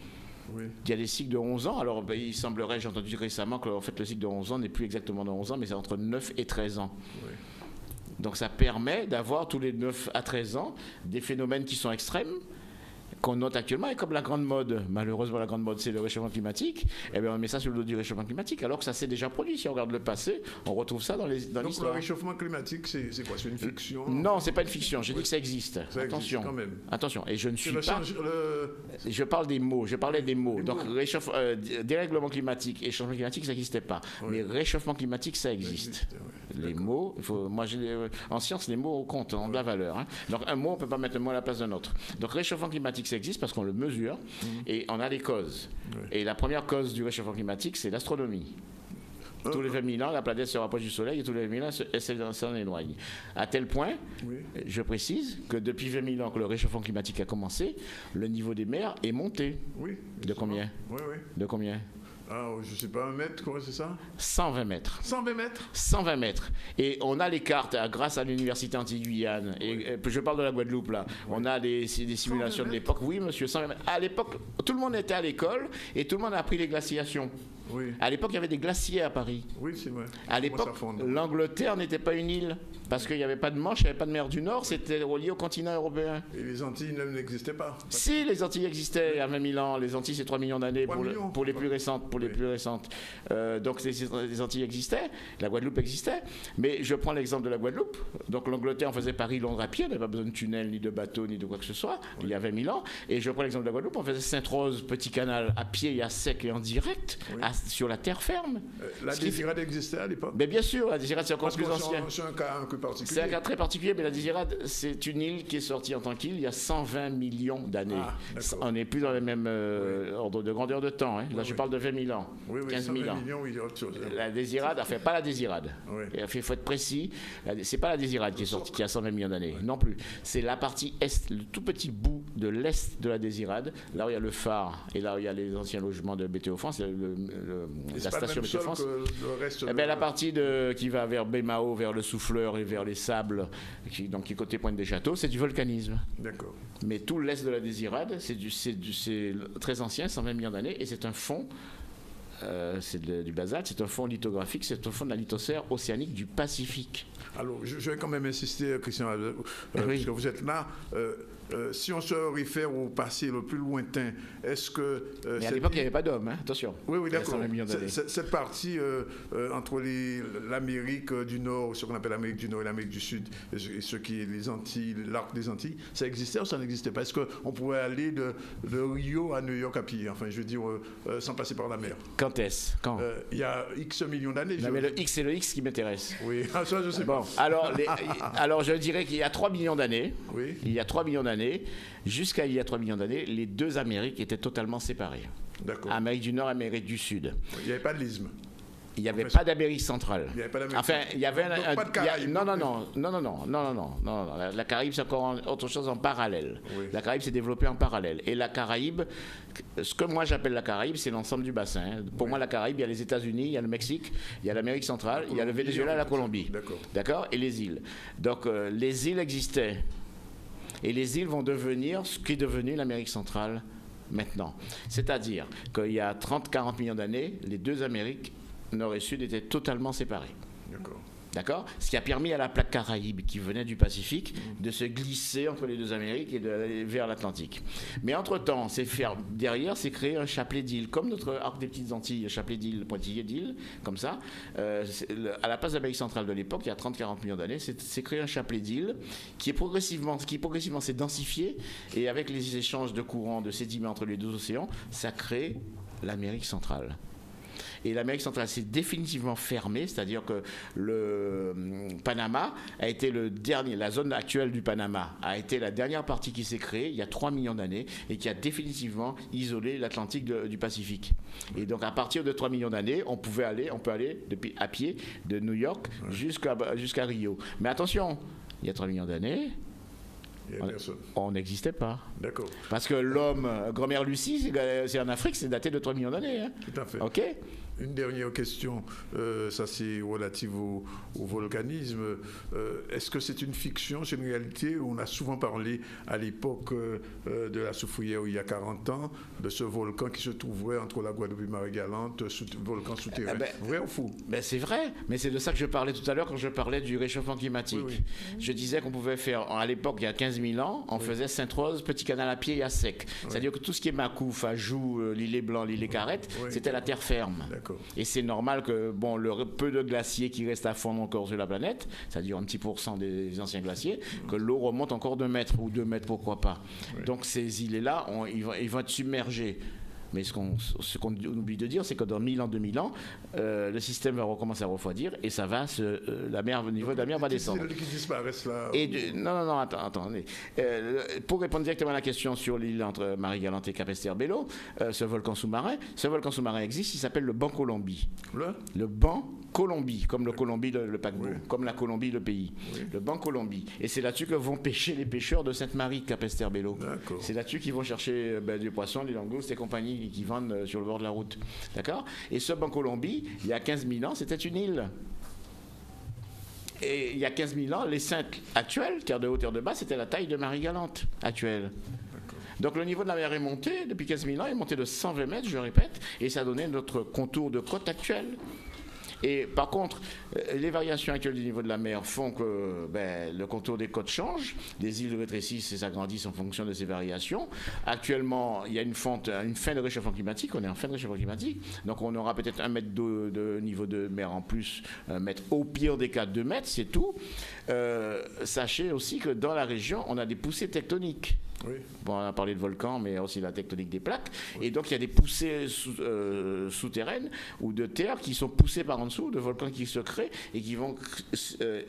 [SPEAKER 8] Oui. Il y a des cycles de 11 ans. Alors, il semblerait, j'ai entendu récemment que en fait, le cycle de 11 ans n'est plus exactement de 11 ans, mais c'est entre 9 et 13 ans. Oui. Donc, ça permet d'avoir tous les 9 à 13 ans des phénomènes qui sont extrêmes, qu'on note actuellement, et comme la grande mode, malheureusement la grande mode c'est le réchauffement climatique, on met ça sur le dos du réchauffement climatique, alors que ça s'est déjà produit. Si on regarde le passé, on retrouve ça dans l'histoire. Donc
[SPEAKER 1] le réchauffement climatique, c'est quoi? C'est une fiction?
[SPEAKER 8] Non, c'est pas une fiction, j'ai dit que ça existe.
[SPEAKER 1] Ça existe quand même.
[SPEAKER 8] Attention, et je ne suis pas... Je parle des mots, je parlais des mots. Donc dérèglement climatique et changement climatique, ça n'existait pas. Oui. Mais réchauffement climatique, ça existe. Les mots, en science, les mots comptent, ont de la valeur. Hein. Donc un mot, on ne peut pas mettre un mot à la place d'un autre. Donc réchauffement climatique, ça existe parce qu'on le mesure et on a des causes. Oui. Et la première cause du réchauffement climatique, c'est l'astronomie. Tous les 20 000 ans, la planète se rapproche du Soleil et tous les 20 000 ans, elle s'en éloigne. À tel point, je précise, que depuis 20 000 ans que le réchauffement climatique a commencé, le niveau des mers est monté.
[SPEAKER 1] Oui.
[SPEAKER 8] De combien? De combien?
[SPEAKER 1] Je ne sais pas, 1 mètre, quoi, c'est ça?
[SPEAKER 8] 120 mètres.
[SPEAKER 1] 120 mètres?
[SPEAKER 8] 120 mètres. Et on a les cartes, grâce à l'Université Antilles-Guyane, et je parle de la Guadeloupe, là. Oui. On a des simulations de l'époque. Oui, monsieur, 120 mètres. À l'époque, tout le monde était à l'école et tout le monde a appris les glaciations. Oui. À l'époque, il y avait des glaciers à Paris.
[SPEAKER 1] Oui, c'est vrai.
[SPEAKER 8] À l'époque, l'Angleterre n'était pas une île, parce qu'il n'y avait pas de Manche, il n'y avait pas de mer du Nord, c'était relié au continent européen.
[SPEAKER 1] Et les Antilles n'existaient pas?
[SPEAKER 8] Si, les Antilles existaient il y a 20 000 ans. Les Antilles, c'est 3 millions d'années pour les plus récentes. Donc les Antilles existaient, la Guadeloupe existait. Mais je prends l'exemple de la Guadeloupe. Donc l'Angleterre, on faisait Paris-Londres à pied, on n'avait pas besoin de tunnel, ni de bateau, ni de quoi que ce soit, il y a 20 000 ans. Et je prends l'exemple de la Guadeloupe, on faisait Sainte-Rose, Petit Canal à pied et à sec et en direct, à sur la terre ferme.
[SPEAKER 1] La Désirade existait à l'époque?
[SPEAKER 8] Mais bien sûr, la Désirade, c'est encore plus ancien.
[SPEAKER 1] C'est un cas particulier.
[SPEAKER 8] C'est un cas très particulier, mais la Désirade, c'est une île qui est sortie en tant qu'île il y a 120 millions d'années. On n'est plus dans le même ordre de grandeur de temps. Hein. Là, je parle de 20 000 ans, 15 000 ans.
[SPEAKER 1] Millions, il y a autre chose.
[SPEAKER 8] La Désirade, enfin, pas la Désirade. Il faut être précis. C'est pas la Désirade qui est sortie il y a 120 millions d'années. Non plus. C'est la partie est, le tout petit bout de l'est de la Désirade, là où il y a le phare et là où il y a les anciens logements de Météo France, la station Météo France. La partie qui va vers Bémao, vers le Souffleur et vers les Sables, qui est côté Pointe des Châteaux, c'est du volcanisme.
[SPEAKER 1] D'accord. Mais
[SPEAKER 8] tout l'est de la Désirade, c'est très ancien, 120 millions d'années, et c'est un fond. C'est du basalte, c'est un fond lithographique, c'est un fond de la lithosphère océanique du Pacifique.
[SPEAKER 1] Alors, je vais quand même insister, Christian, puisque vous êtes là. Si on se réfère au passé le plus lointain, est-ce que...
[SPEAKER 8] Mais à l'époque, il n'y avait pas d'hommes, hein, attention.
[SPEAKER 1] Oui, d'accord. Cette partie entre l'Amérique du Nord, ce qu'on appelle l'Amérique du Nord et l'Amérique du Sud, et ce qui est les Antilles, l'arc des Antilles, ça existait ou ça n'existait pas? Est-ce qu'on pouvait aller de Rio à New York à pied, enfin, je veux dire, sans passer par la mer?
[SPEAKER 8] Quand est-ce? Quand
[SPEAKER 1] il y a X millions d'années.
[SPEAKER 8] Non, mais le X, c'est le X qui m'intéresse.
[SPEAKER 1] Oui, ça, je sais pas.
[SPEAKER 8] Alors, je dirais qu'il y a 3 millions d'années.
[SPEAKER 1] Oui.
[SPEAKER 8] Il y a 3 millions d'années. Jusqu'à il y a 3 millions d'années, les deux Amériques étaient totalement séparées.
[SPEAKER 1] D'accord.
[SPEAKER 8] Amérique du Nord, Amérique du Sud.
[SPEAKER 1] Il n'y avait pas de l'isthme.
[SPEAKER 8] Il n'y avait pas d'Amérique centrale.
[SPEAKER 1] Il n'y avait pas d'Amérique
[SPEAKER 8] centrale. Enfin, il y avait
[SPEAKER 1] pas de Caraïbes.
[SPEAKER 8] Non. La Caraïbe, c'est encore autre chose en parallèle.
[SPEAKER 1] Oui.
[SPEAKER 8] La Caraïbe s'est développée en parallèle. Et la Caraïbe, ce que moi j'appelle la Caraïbe, c'est l'ensemble du bassin. Pour moi, la Caraïbe, il y a les États-Unis, il y a le Mexique, il y a l'Amérique centrale, il y a le Venezuela et la Colombie. D'accord. Et les îles. Donc, les îles existaient. Et les îles vont devenir ce qui est devenu l'Amérique centrale maintenant. C'est-à-dire qu'il y a 30-40 millions d'années, les deux Amériques, Nord et Sud, étaient totalement séparées. D'accord. Ce qui a permis à la plaque Caraïbe, qui venait du Pacifique, de se glisser entre les deux Amériques et d'aller vers l'Atlantique. Mais entre-temps, derrière, c'est créé un chapelet d'îles, comme notre arc des petites Antilles, chapelet d'îles, pointillé d'îles, comme ça. À la place d'Amérique centrale de l'époque, il y a 30-40 millions d'années, c'est créé un chapelet d'îles qui progressivement s'est densifié, et avec les échanges de courants, de sédiments entre les deux océans, ça crée l'Amérique centrale. Et l'Amérique centrale s'est définitivement fermée, c'est-à-dire que le Panama a été le dernier, la zone actuelle du Panama a été la dernière partie qui s'est créée il y a 3 millions d'années et qui a définitivement isolé l'Atlantique du Pacifique. Et donc à partir de 3 millions d'années, on peut aller à pied de New York jusqu'à Rio. Mais attention, il y a 3 millions d'années, on n'existait pas.
[SPEAKER 1] D'accord.
[SPEAKER 8] Parce que l'homme, grand-mère Lucie, c'est en Afrique, c'est daté de 3 millions d'années. Hein.
[SPEAKER 1] Tout à fait.
[SPEAKER 8] OK.
[SPEAKER 1] Une dernière question, ça c'est relative au volcanisme. Est-ce que c'est une fiction, c'est une réalité? On a souvent parlé à l'époque de la Soufrière, il y a 40 ans, de ce volcan qui se trouverait entre la Guadeloupe et Marie-Galante, volcan souterrain. Vrai ou faux?
[SPEAKER 8] C'est vrai, mais c'est de ça que je parlais tout à l'heure quand je parlais du réchauffement climatique. Oui. Je disais qu'on pouvait faire, à l'époque, il y a 15 000 ans, on faisait Sainte-Rose, petit canal à pied et à sec. C'est-à-dire que tout ce qui est Macouf, Ajou, l'îlet Blanc, l'îlet Carrette, c'était la terre ferme. Et c'est normal que le peu de glaciers qui restent à fond encore sur la planète, c'est-à-dire un petit % des anciens glaciers, que l'eau remonte encore de mètres ou 2 mètres, pourquoi pas. Donc ces îlets-là, ils vont être submergés. Mais ce qu'on oublie de dire, c'est que dans 1000 ans, 2000 ans, le système va recommencer à refroidir et ça va le niveau de la mer va descendre.
[SPEAKER 1] Qui disparaissent là.
[SPEAKER 8] Non, attendez. Pour répondre directement à la question sur l'île entre Marie-Galante et Capesterre-Belo, ce volcan sous-marin existe, il s'appelle le Banc Colombie. Le Banc Colombie, comme le Colombie, le paquebot, comme la Colombie, le pays. Oui. Le Banc Colombie. Et c'est là-dessus que vont pêcher les pêcheurs de Sainte-Marie, Capesterre-Belo. C'est là-dessus qu'ils vont chercher du poisson, des langoustes et compagnie qui vendent sur le bord de la route. D'accord? Et ce Banc Colombie, il y a 15 000 ans, c'était une île. Et il y a 15 000 ans, les Saintes actuelles, terre de haut, terre de bas, c'était la taille de Marie-Galante actuelle. Donc le niveau de la mer est monté, depuis 15 000 ans, il est monté de 120 mètres, je répète, et ça a donné notre contour de côte actuel. Et par contre, les variations actuelles du niveau de la mer font que le contour des côtes change, les îles rétrécissent et s'agrandissent en fonction de ces variations. Actuellement, il y a une fin de réchauffement climatique, on est en fin de réchauffement climatique, donc on aura peut-être 1 mètre de niveau de mer en plus, 1 mètre, au pire des cas 2 mètres, c'est tout. Sachez aussi que dans la région, on a des poussées tectoniques. Oui. Bon, on a parlé de volcans, mais aussi la tectonique des plaques. Oui. Et donc, il y a des poussées souterraines ou de terre qui sont poussées par en dessous, de volcans qui se créent et qui vont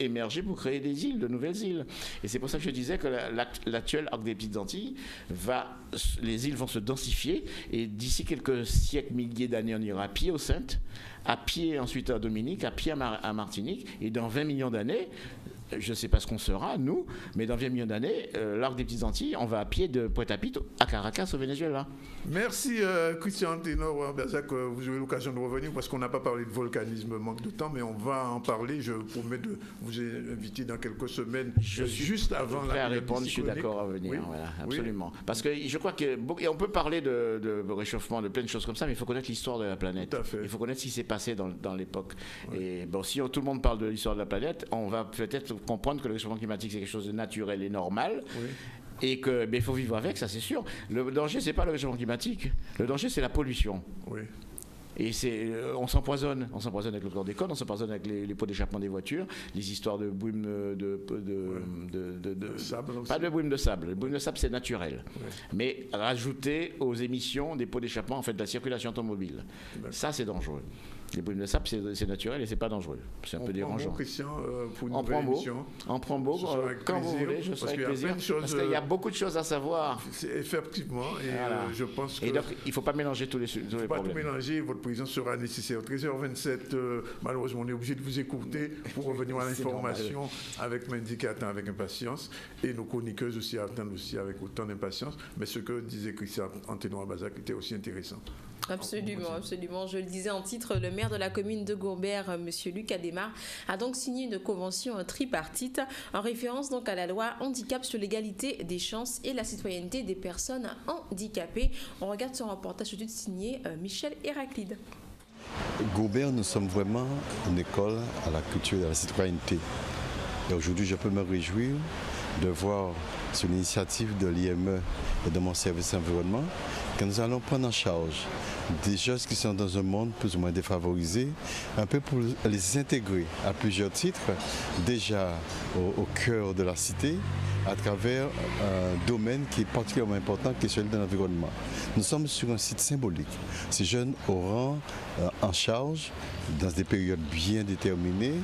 [SPEAKER 8] émerger pour créer des îles, de nouvelles îles. Et c'est pour ça que je disais que l'actuel arc des Petites Antilles les îles vont se densifier et d'ici quelques siècles, milliers d'années, on ira à pied aux Saintes, à pied ensuite à Dominique, à pied à Martinique, et dans 20 millions d'années, je ne sais pas ce qu'on sera, nous, mais dans 20 millions d'années, l'arc des Petites Antilles, on va à pied de Pointe-à-Pitre à Caracas, au Venezuela.
[SPEAKER 1] Merci Christian Ténor-Berzac, vous aurez l'occasion de revenir parce qu'on n'a pas parlé de volcanisme, manque de temps, mais on va en parler. Je promets de vous inviter dans quelques semaines, juste avant
[SPEAKER 8] la répondre. Je suis d'accord à venir, oui. Voilà, absolument. Oui. Parce que je crois qu'on peut parler de réchauffement, de plein de choses comme ça, mais il faut connaître l'histoire de la planète. Il faut connaître ce qui s'est passé dans l'époque. Oui. Et bon, si tout le monde parle de l'histoire de la planète, on va peut-être comprendre que le réchauffement climatique, c'est quelque chose de naturel et normal. Oui. Et qu'il faut vivre avec, ça c'est sûr. Le danger, c'est pas le réchauffement climatique. Le danger, c'est la pollution. Oui. Et on s'empoisonne. On s'empoisonne avec le chlordécone, on s'empoisonne avec les pots d'échappement des voitures, les histoires de brume de sable. Pas de brume de sable. Le brume de sable, c'est naturel. Ouais. Mais rajouter aux émissions des pots d'échappement, en fait, de la circulation automobile. Ça, c'est dangereux. Les brumes de sable, c'est naturel et c'est pas dangereux. C'est un peu dérangeant.
[SPEAKER 1] Christian, pour une nouvelle émission.
[SPEAKER 8] On prend beau, quand vous voulez, je serai avec plaisir. Parce qu'il y a beaucoup de choses à savoir.
[SPEAKER 1] Effectivement, et voilà. Je pense que...
[SPEAKER 8] Et donc, il ne faut pas mélanger tous les problèmes. Il ne faut pas tout
[SPEAKER 1] mélanger, votre présence sera nécessaire. 13h27, malheureusement, on est obligé de vous écouter pour revenir à l'information avec Mendy qui attend avec impatience et nos chroniqueuses aussi attendent aussi avec autant d'impatience. Mais ce que disait Christian Ténor-Berzac était aussi intéressant.
[SPEAKER 2] Absolument, absolument. Je le disais en titre, le maire de la commune de Gourbert, M. Luc Adémar, a donc signé une convention tripartite en référence donc à la loi handicap sur l'égalité des chances et la citoyenneté des personnes handicapées. On regarde ce reportage tout de suite signé Michel Héraclide.
[SPEAKER 9] Gourbert, nous sommes vraiment une école à la culture et à la citoyenneté. Et aujourd'hui, je peux me réjouir de voir sur l'initiative de l'IME et de mon service environnement que nous allons prendre en charge des gens qui sont dans un monde plus ou moins défavorisé, un peu pour les intégrer à plusieurs titres, déjà au cœur de la cité, à travers un domaine qui est particulièrement important, qui est celui de l'environnement. Nous sommes sur un site symbolique. Ces jeunes auront en charge, dans des périodes bien déterminées,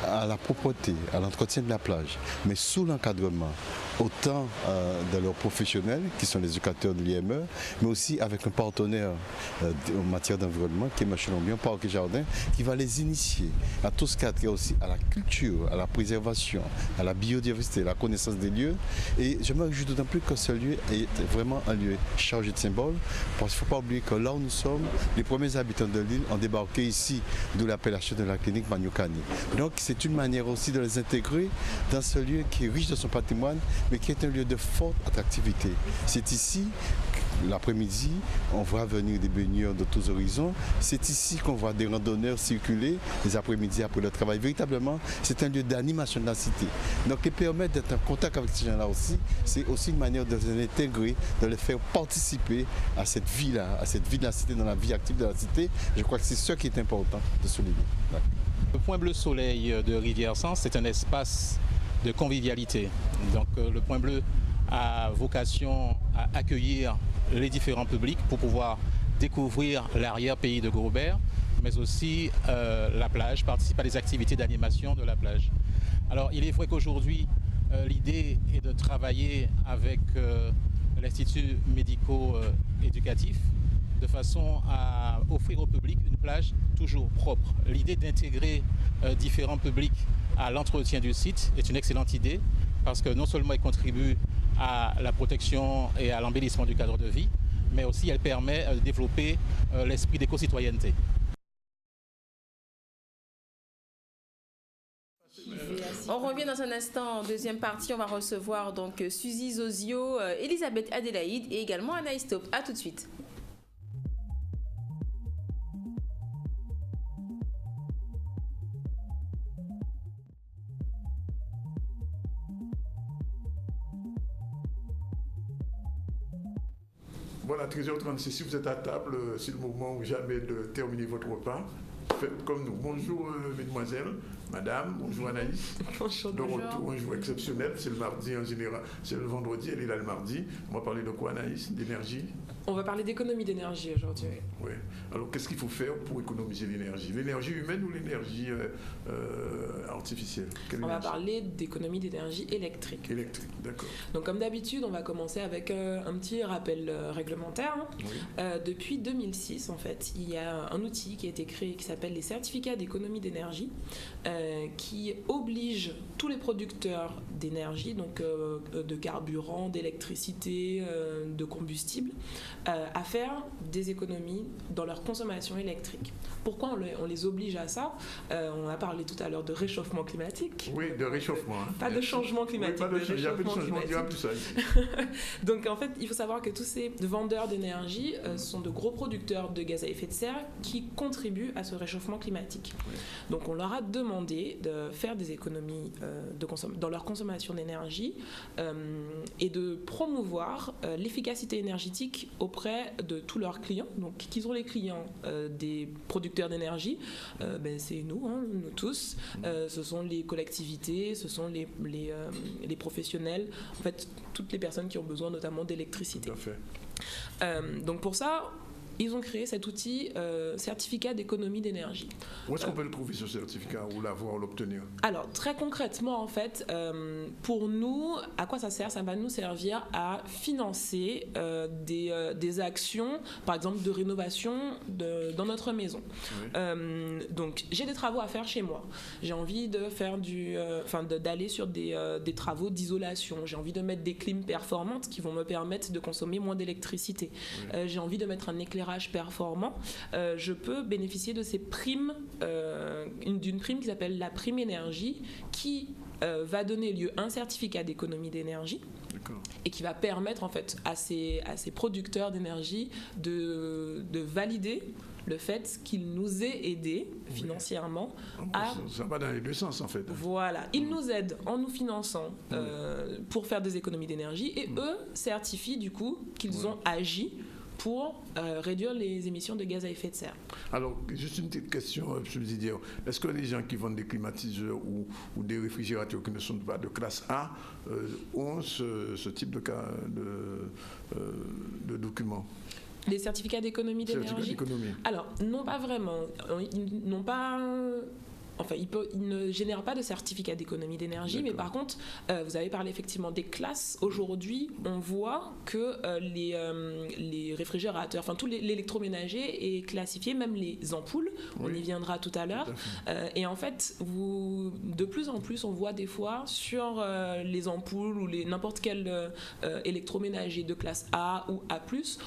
[SPEAKER 9] à la propreté, à l'entretien de la plage, mais sous l'encadrement autant de leurs professionnels, qui sont les éducateurs de l'IME, mais aussi avec un partenaire en matière d'environnement, qui est Machelombion, Parc et Jardin, qui va les initier à tout ce qui a trait aussi à la culture, à la préservation, à la biodiversité, à la connaissance des lieux. Et je me réjouis d'autant plus que ce lieu est vraiment un lieu chargé de symboles, parce qu'il ne faut pas oublier que là où nous sommes, les premiers habitants de l'île ont débarqué ici, d'où l'appellation de la clinique Maniokani. Donc c'est une manière aussi de les intégrer dans ce lieu qui est riche de son patrimoine, mais qui est un lieu de forte attractivité. C'est ici, l'après-midi, on voit venir des baigneurs de tous horizons. C'est ici qu'on voit des randonneurs circuler les après-midi après le travail. Véritablement, c'est un lieu d'animation de la cité. Donc, les permettre d'être en contact avec ces gens-là aussi, c'est aussi une manière de les intégrer, de les faire participer à cette vie-là, à cette vie de la cité, dans la vie active de la cité. Je crois que c'est ce qui est important de souligner.
[SPEAKER 10] Le Point Bleu Soleil de Rivière-Sens, c'est un espace de convivialité. Donc le Point Bleu a vocation à accueillir les différents publics pour pouvoir découvrir l'arrière-pays de Gourbert, mais aussi la plage, participer à des activités d'animation de la plage. Alors il est vrai qu'aujourd'hui, l'idée est de travailler avec l'Institut médico-éducatif de façon à offrir au public une plage toujours propre. L'idée d'intégrer différents publics à l'entretien du site est une excellente idée parce que non seulement elle contribue à la protection et à l'embellissement du cadre de vie, mais aussi elle permet de développer l'esprit d'éco-citoyenneté.
[SPEAKER 2] On revient dans un instant en deuxième partie. On va recevoir donc Suzy Zozio, Elisabeth Adélaïde et également Anaïs Top. A tout de suite.
[SPEAKER 1] Voilà, 13h36, si vous êtes à table, c'est le moment ou jamais de terminer votre repas. Faites comme nous. Bonjour mesdemoiselles, madame, bonjour Anaïs.
[SPEAKER 3] Bonjour.
[SPEAKER 1] De retour, un jour exceptionnel, c'est le mardi en général, c'est le vendredi, elle est là le mardi. On va parler de quoi Anaïs? D'énergie?
[SPEAKER 11] On va parler d'économie d'énergie aujourd'hui.
[SPEAKER 1] Oui. Alors qu'est-ce qu'il faut faire pour économiser l'énergie? L'énergie humaine ou l'énergie artificielle?
[SPEAKER 11] On va parler d'économie d'énergie électrique.
[SPEAKER 1] Électrique, d'accord.
[SPEAKER 11] Donc comme d'habitude, on va commencer avec un petit rappel réglementaire.
[SPEAKER 1] Oui.
[SPEAKER 11] Depuis 2006, en fait, il y a un outil qui a été créé qui s'appelle les certificats d'économie d'énergie, qui oblige tous les producteurs d'énergie, donc de carburant, d'électricité, de combustible, à faire des économies dans leur consommation électrique. Pourquoi on les oblige à ça? On a parlé tout à l'heure de réchauffement climatique.
[SPEAKER 1] Oui, de réchauffement.
[SPEAKER 11] Pas de changement climatique,
[SPEAKER 1] oui, il y a pas de changement durable, tout ça.
[SPEAKER 11] Donc en fait, il faut savoir que tous ces vendeurs d'énergie sont de gros producteurs de gaz à effet de serre qui contribuent à ce réchauffement climatique.
[SPEAKER 1] Oui.
[SPEAKER 11] Donc on leur a demandé de faire des économies dans leur consommation d'énergie et de promouvoir l'efficacité énergétique auprès de tous leurs clients. Donc qui sont les clients des producteurs d'énergie? C'est nous, nous tous. Ce sont les collectivités, ce sont les professionnels, en fait toutes les personnes qui ont besoin notamment d'électricité.
[SPEAKER 1] Tout à fait.
[SPEAKER 11] Donc pour ça, ils ont créé cet outil certificat d'économie d'énergie.
[SPEAKER 1] Où est-ce qu'on peut le trouver, ce certificat, ou l'avoir, ou l'obtenir?
[SPEAKER 11] Alors, très concrètement, en fait, pour nous, à quoi ça sert? Ça va nous servir à financer des actions, par exemple, de rénovation dans notre maison. Oui. Donc, j'ai des travaux à faire chez moi. J'ai envie de faire d'aller sur des travaux d'isolation. J'ai envie de mettre des clims performantes qui vont me permettre de consommer moins d'électricité. Oui. J'ai envie de mettre un éclairage performant, je peux bénéficier de ces primes, d'une prime qui s'appelle la prime énergie, qui va donner lieu à un certificat d'économie d'énergie. D'accord. Et qui va permettre en fait à ces producteurs d'énergie de valider le fait qu'ils nous aient aidés financièrement
[SPEAKER 1] ça va dans les deux sens en fait.
[SPEAKER 11] Voilà, ils nous aident en nous finançant pour faire des économies d'énergie et eux certifient du coup qu'ils ont agi pour réduire les émissions de gaz à effet de serre.
[SPEAKER 1] Alors, juste une petite question subsidiaire. Est-ce que les gens qui vendent des climatiseurs ou des réfrigérateurs qui ne sont pas de classe A ont ce type de document?
[SPEAKER 11] Les certificats d'économie d'énergie? Alors, non, pas vraiment. Ils n'ont pas... Enfin, ils ne génèrent pas de certificat d'économie d'énergie, mais par contre, vous avez parlé effectivement des classes. Aujourd'hui, on voit que les réfrigérateurs, enfin tout l'électroménager est classifié, même les ampoules, on y viendra tout à l'heure. Et en fait, de plus en plus, on voit des fois sur les ampoules ou n'importe quel électroménager de classe A ou A+,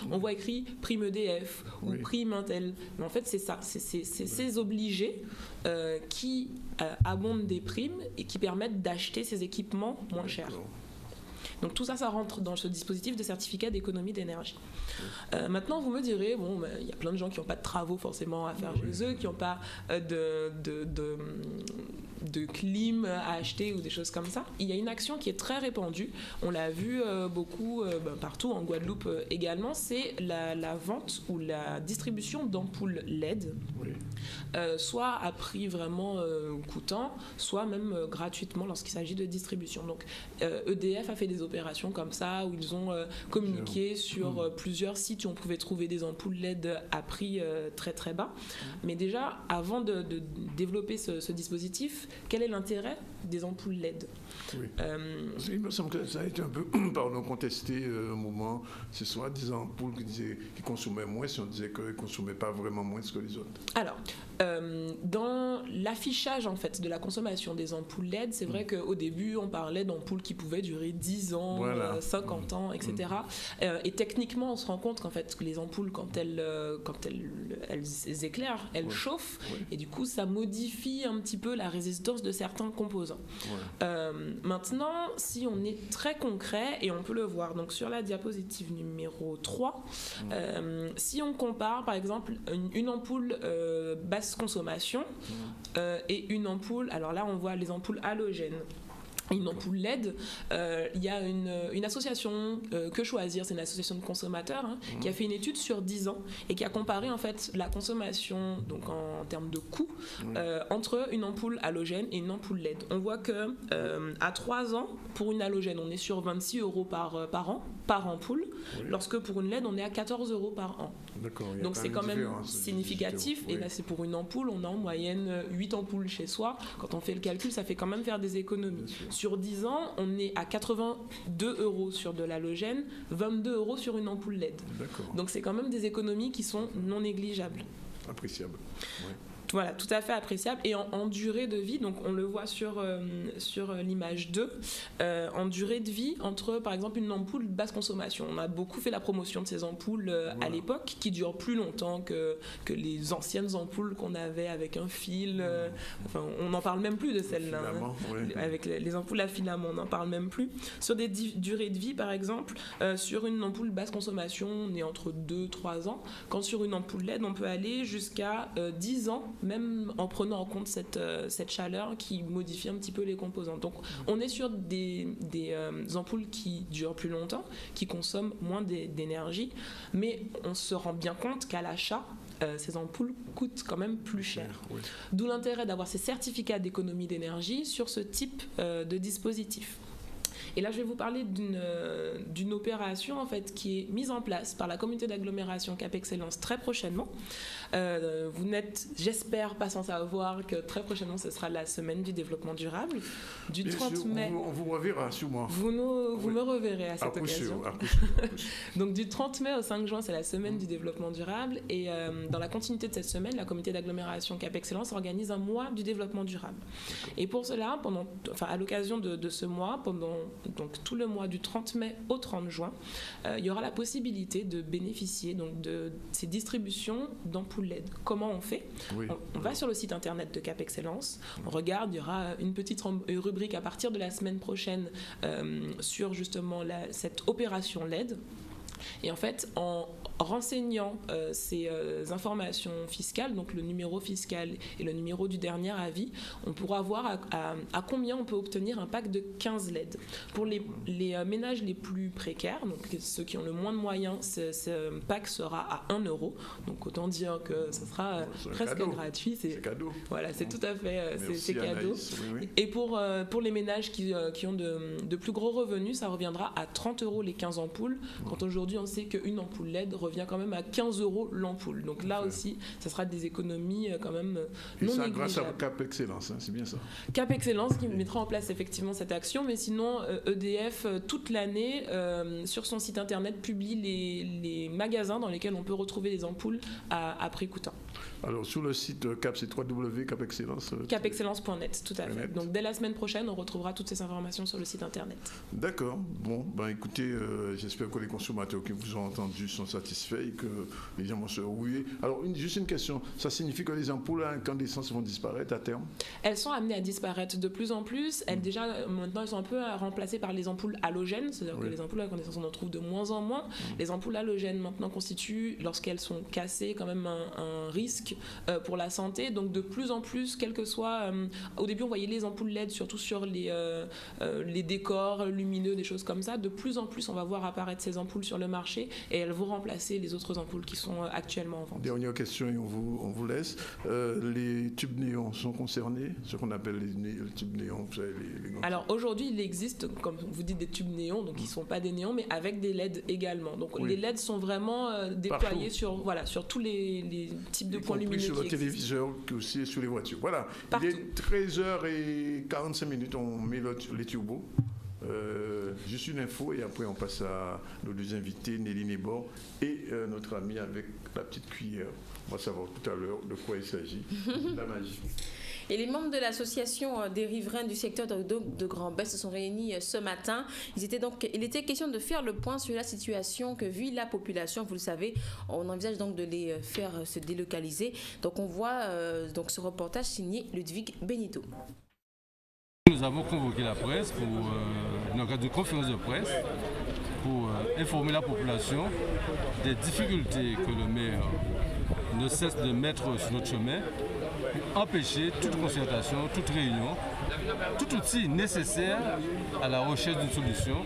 [SPEAKER 11] on voit écrit prime EDF ou prime Intel. Mais en fait, c'est ça, c'est ces obligés qui abondent des primes et qui permettent d'acheter ces équipements moins chers. Donc tout ça, ça rentre dans ce dispositif de certificat d'économie d'énergie. Maintenant, vous me direz, il y a plein de gens qui n'ont pas de travaux forcément à faire chez eux, qui n'ont pas de clim à acheter ou des choses comme ça. Il y a une action qui est très répandue, on l'a vu beaucoup partout, en Guadeloupe également, c'est la vente ou la distribution d'ampoules LED, soit à prix vraiment coûtant, soit même gratuitement lorsqu'il s'agit de distribution. Donc EDF a fait des opérations comme ça, où ils ont communiqué sur plusieurs sites où on pouvait trouver des ampoules LED à prix très très bas. Mais déjà, avant de développer ce dispositif, quel est l'intérêt des ampoules LED?
[SPEAKER 1] Il me semble que ça a été un peu contesté un moment, c'est soit des ampoules qui consommaient moins, si on disait qu'elles ne consommaient pas vraiment moins que les autres.
[SPEAKER 11] Alors, dans l'affichage en fait de la consommation des ampoules LED, c'est vrai qu'au début on parlait d'ampoules qui pouvaient durer 10 ans, 50 ans, etc. Et techniquement on se rend compte qu'en fait que les ampoules quand elles éclairent, elles chauffent, et du coup ça modifie un petit peu la résistance de certains composants. Maintenant, si on est très concret, et on peut le voir donc sur la diapositive numéro 3, si on compare par exemple une ampoule basse consommation et une ampoule, alors là on voit les ampoules halogènes. une ampoule LED, il y a une association Que Choisir, c'est une association de consommateurs qui a fait une étude sur 10 ans et qui a comparé en fait la consommation donc en termes de coût entre une ampoule halogène et une ampoule LED. On voit que à 3 ans, pour une halogène, on est sur 26 € par an, par ampoule, lorsque pour une LED, on est à 14 € par an. Donc c'est quand même significatif. Et là, c'est pour une ampoule, on a en moyenne 8 ampoules chez soi. Quand on fait le calcul, ça fait quand même faire des économies. Sur 10 ans, on est à 82 € sur de l'halogène, 22 € sur une ampoule LED. Donc c'est quand même des économies qui sont non négligeables.
[SPEAKER 1] Appréciable. Ouais.
[SPEAKER 11] Voilà, tout à fait appréciable. Et en durée de vie, donc on le voit sur l'image 2, en durée de vie, entre par exemple une ampoule basse consommation. On a beaucoup fait la promotion de ces ampoules à l'époque, qui durent plus longtemps que les anciennes ampoules qu'on avait avec un fil. Enfin, on n'en parle même plus de celles-là. Avec les ampoules à filament, on n'en parle même plus. Sur des durées de vie, par exemple, sur une ampoule basse consommation, on est entre 2-3 ans. Quand sur une ampoule LED, on peut aller jusqu'à 10 ans, même en prenant en compte cette chaleur qui modifie un petit peu les composants. Donc on est sur des ampoules qui durent plus longtemps, qui consomment moins d'énergie, mais on se rend bien compte qu'à l'achat, ces ampoules coûtent quand même plus cher. D'où l'intérêt d'avoir ces certificats d'économie d'énergie sur ce type de dispositif. Et là, je vais vous parler d'une opération en fait, qui est mise en place par la communauté d'agglomération Cap Excellence très prochainement. Vous n'êtes, j'espère, pas sans savoir que très prochainement, ce sera la semaine du développement durable. Du 30 mai...
[SPEAKER 1] On vous reverra, sûrement.
[SPEAKER 11] Vous me reverrez à cette occasion. Donc du 30 mai au 5 juin, c'est la semaine du développement durable. Et dans la continuité de cette semaine, la communauté d'agglomération Cap Excellence organise un mois du développement durable. Et pour cela, à l'occasion de ce mois, pendant donc tout le mois du 30 mai au 30 juin, il y aura la possibilité de bénéficier donc, de ces distributions d'ampoules LED. Comment on fait ? On va sur le site internet de Cap Excellence, on regarde, il y aura une petite rubrique à partir de la semaine prochaine sur justement cette opération LED. Et en fait, en renseignant ces informations fiscales, donc le numéro fiscal et le numéro du dernier avis, on pourra voir à combien on peut obtenir un pack de 15 LED. Pour les ménages les plus précaires, donc ceux qui ont le moins de moyens, ce pack sera à 1 €. Donc autant dire que ce sera presque gratuit.
[SPEAKER 1] C'est cadeau.
[SPEAKER 11] Voilà, c'est tout à fait c'est cadeau. Et pour les ménages qui ont de plus gros revenus, ça reviendra à 30 € les 15 ampoules, quand aujourd'hui on sait qu'une ampoule LED revient quand même à 15 € l'ampoule. Donc là aussi, ça sera des économies quand même non négligeables.
[SPEAKER 1] Grâce à Cap Excellence, c'est bien ça.
[SPEAKER 11] Cap Excellence qui mettra en place effectivement cette action, mais sinon EDF toute l'année sur son site internet publie les magasins dans lesquels on peut retrouver les ampoules à prix coûtant.
[SPEAKER 1] Alors sur le site Cap, c'est www.capexcellence.
[SPEAKER 11] Capexcellence.net, tout à fait. Donc dès la semaine prochaine, on retrouvera toutes ces informations sur le site internet. D'accord.
[SPEAKER 1] Bon, écoutez, j'espère que les consommateurs qui vous ont entendu sont satisfaits et que les gens vont se rouiller. Alors juste une question, ça signifie que les ampoules à incandescence vont disparaître à terme ?
[SPEAKER 11] Elles sont amenées à disparaître de plus en plus. Déjà, maintenant, elles sont un peu remplacées par les ampoules halogènes, c'est-à-dire que les ampoules à incandescence, on en trouve de moins en moins. Les ampoules halogènes maintenant constituent, lorsqu'elles sont cassées, quand même un risque pour la santé. Donc de plus en plus, quel que soit... au début, on voyait les ampoules LED, surtout sur les décors lumineux, des choses comme ça. De plus en plus, on va voir apparaître ces ampoules sur le marché et elles vont remplacer les autres ampoules qui sont actuellement en vente.
[SPEAKER 1] Dernière question et on vous laisse. Les tubes néons sont concernés, ce qu'on appelle les tubes néons, vous savez,
[SPEAKER 11] Alors aujourd'hui, il existe, comme vous dites, des tubes néons, donc ils ne sont pas des néons, mais avec des LED également. Donc les LED sont vraiment déployés sur tous les types de points lumineux
[SPEAKER 1] sur le téléviseur, aussi sur les voitures. Voilà, partout. Il est 13h45, on met les turbos. Juste une info et après on passe à nos deux invités, Nelly Nebor et notre ami avec la petite cuillère. On va savoir tout à l'heure de quoi il s'agit. La magie.
[SPEAKER 2] Et les membres de l'association des riverains du secteur de Grand-Baie se sont réunis ce matin. Il était question de faire le point sur la situation que vit la population. Vous le savez, on envisage donc de les faire se délocaliser. Donc on voit ce reportage signé Ludwig Benito.
[SPEAKER 12] Nous avons convoqué la presse pour une cadre de conférence de presse pour informer la population des difficultés que le maire ne cesse de mettre sur notre chemin pour empêcher toute concertation, toute réunion tout outil nécessaire à la recherche d'une solution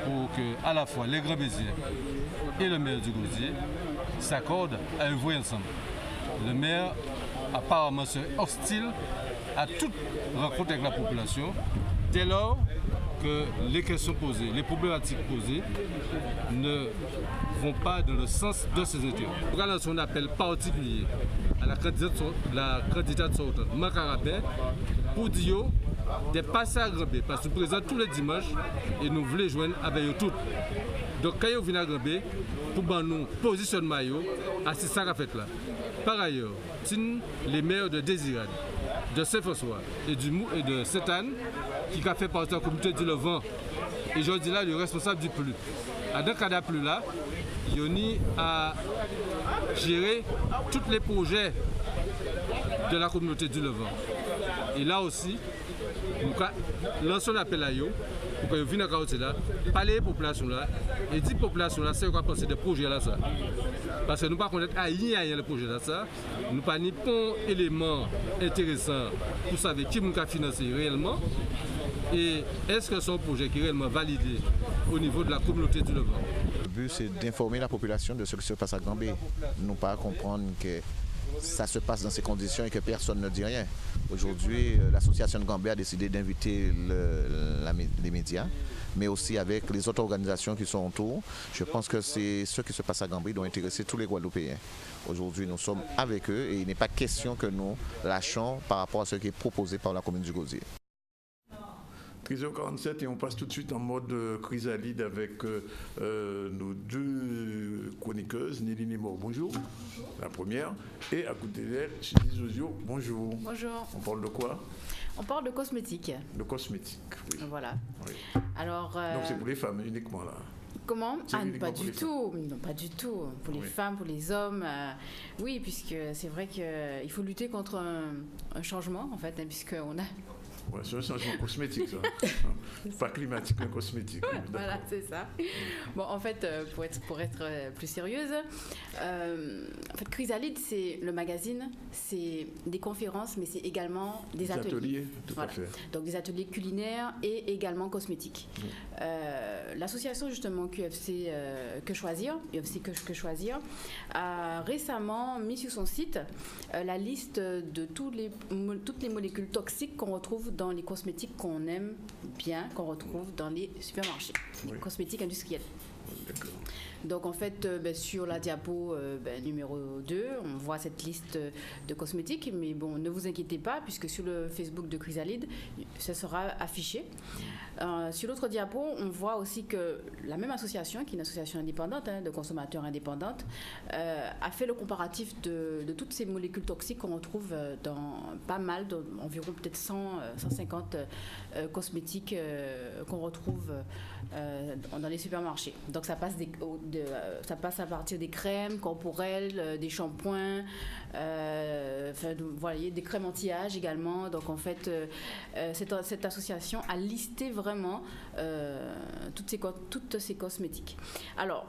[SPEAKER 12] pour que à la fois les Grands Béziers et le maire du Gosier s'accordent à œuvrer ensemble. Le maire apparemment serait hostile à toute rencontre avec la population dès lors que les questions posées, les problématiques posées ne vont pas dans le sens de ses intérêts. On va lancer un appel particulier à la candidate sortante Macarabé pour dire des passes à Grand-B parce que nous présentons tous les dimanches et nous voulons joindre avec eux toutes. Donc quand vous venez à Grand-B, pour nous positionnement à ce ça fait là. Par ailleurs, si les maires de Désirade, de Saint-François et de Sainte-Anne qui a fait partie de la communauté du Levant et je dis là le responsable du PLU. Dans le cas de PLU là, Yoni a géré tous les projets de la communauté du Levant. Et là aussi, nous lançons un appel à eux pour que vous venez à là, parler aux populations là et dire aux populations là, c'est quoi penser des projets là ça. Parce que nous ne pouvons pas connaître rien le projet là ça. Nous n'avons pas ni bon élément intéressant pour savoir qui nous a financé réellement. Et est-ce que c'est un projet qui est réellement validé au niveau de la communauté du Levant?
[SPEAKER 8] Le but c'est d'informer la population de ce qui se passe à Grand-B. Ne pas comprendre que ça se passe dans ces conditions et que personne ne dit rien. Aujourd'hui, l'association de Grand-B a décidé d'inviter les médias, mais aussi avec les autres organisations qui sont autour. Je pense que c'est ce qui se passe à Grand-B doit intéresser tous les Guadeloupéens. Aujourd'hui, nous sommes avec eux et il n'est pas question que nous lâchons par rapport à ce qui est proposé par la commune du Gosier.
[SPEAKER 1] 13h47 et on passe tout de suite en mode chrysalide avec nos deux chroniqueuses, Nelly Némor, bonjour. La première. Et à côté d'elle, Chélie Zozio, bonjour.
[SPEAKER 13] Bonjour.
[SPEAKER 1] On parle de quoi?
[SPEAKER 13] On parle de cosmétiques.
[SPEAKER 1] De cosmétiques, oui.
[SPEAKER 13] Voilà.
[SPEAKER 1] Oui.
[SPEAKER 13] Alors,
[SPEAKER 1] donc c'est pour les femmes uniquement là?
[SPEAKER 13] Comment? Pas du tout. Non, pas du tout. Pour les femmes, pour les hommes. Oui, puisque c'est vrai qu'il faut lutter contre un changement, en fait, hein, puisqu'on a...
[SPEAKER 1] Ouais, c'est un changement cosmétique, ça. Pas climatique, mais cosmétique.
[SPEAKER 13] Ouais, voilà, c'est ça. Bon, en fait, pour être plus sérieuse, en fait, Chrysalide, c'est le magazine, c'est des conférences, mais c'est également des ateliers.
[SPEAKER 1] Tout
[SPEAKER 13] voilà.
[SPEAKER 1] à fait.
[SPEAKER 13] Donc, des ateliers culinaires et également cosmétiques. L'association, justement, QFC Que Choisir, UFC Que Choisir, a récemment mis sur son site la liste de toutes les molécules toxiques qu'on retrouve dans les cosmétiques qu'on aime bien, qu'on retrouve dans les supermarchés, les cosmétiques industriels.
[SPEAKER 1] D'accord.
[SPEAKER 13] Donc en fait, sur la diapo numéro 2, on voit cette liste de cosmétiques, mais bon, ne vous inquiétez pas, puisque sur le Facebook de Chrysalide, ça sera affiché. Sur l'autre diapo, on voit aussi que la même association, qui est une association indépendante, de consommateurs indépendantes, a fait le comparatif de toutes ces molécules toxiques qu'on retrouve dans pas mal, environ peut-être 150 cosmétiques qu'on retrouve dans les supermarchés. Donc ça passe à partir des crèmes corporelles, des shampoings, vous voyez, des crèmes anti-âge également. Donc en fait, cette association a listé vraiment toutes ces cosmétiques. Alors,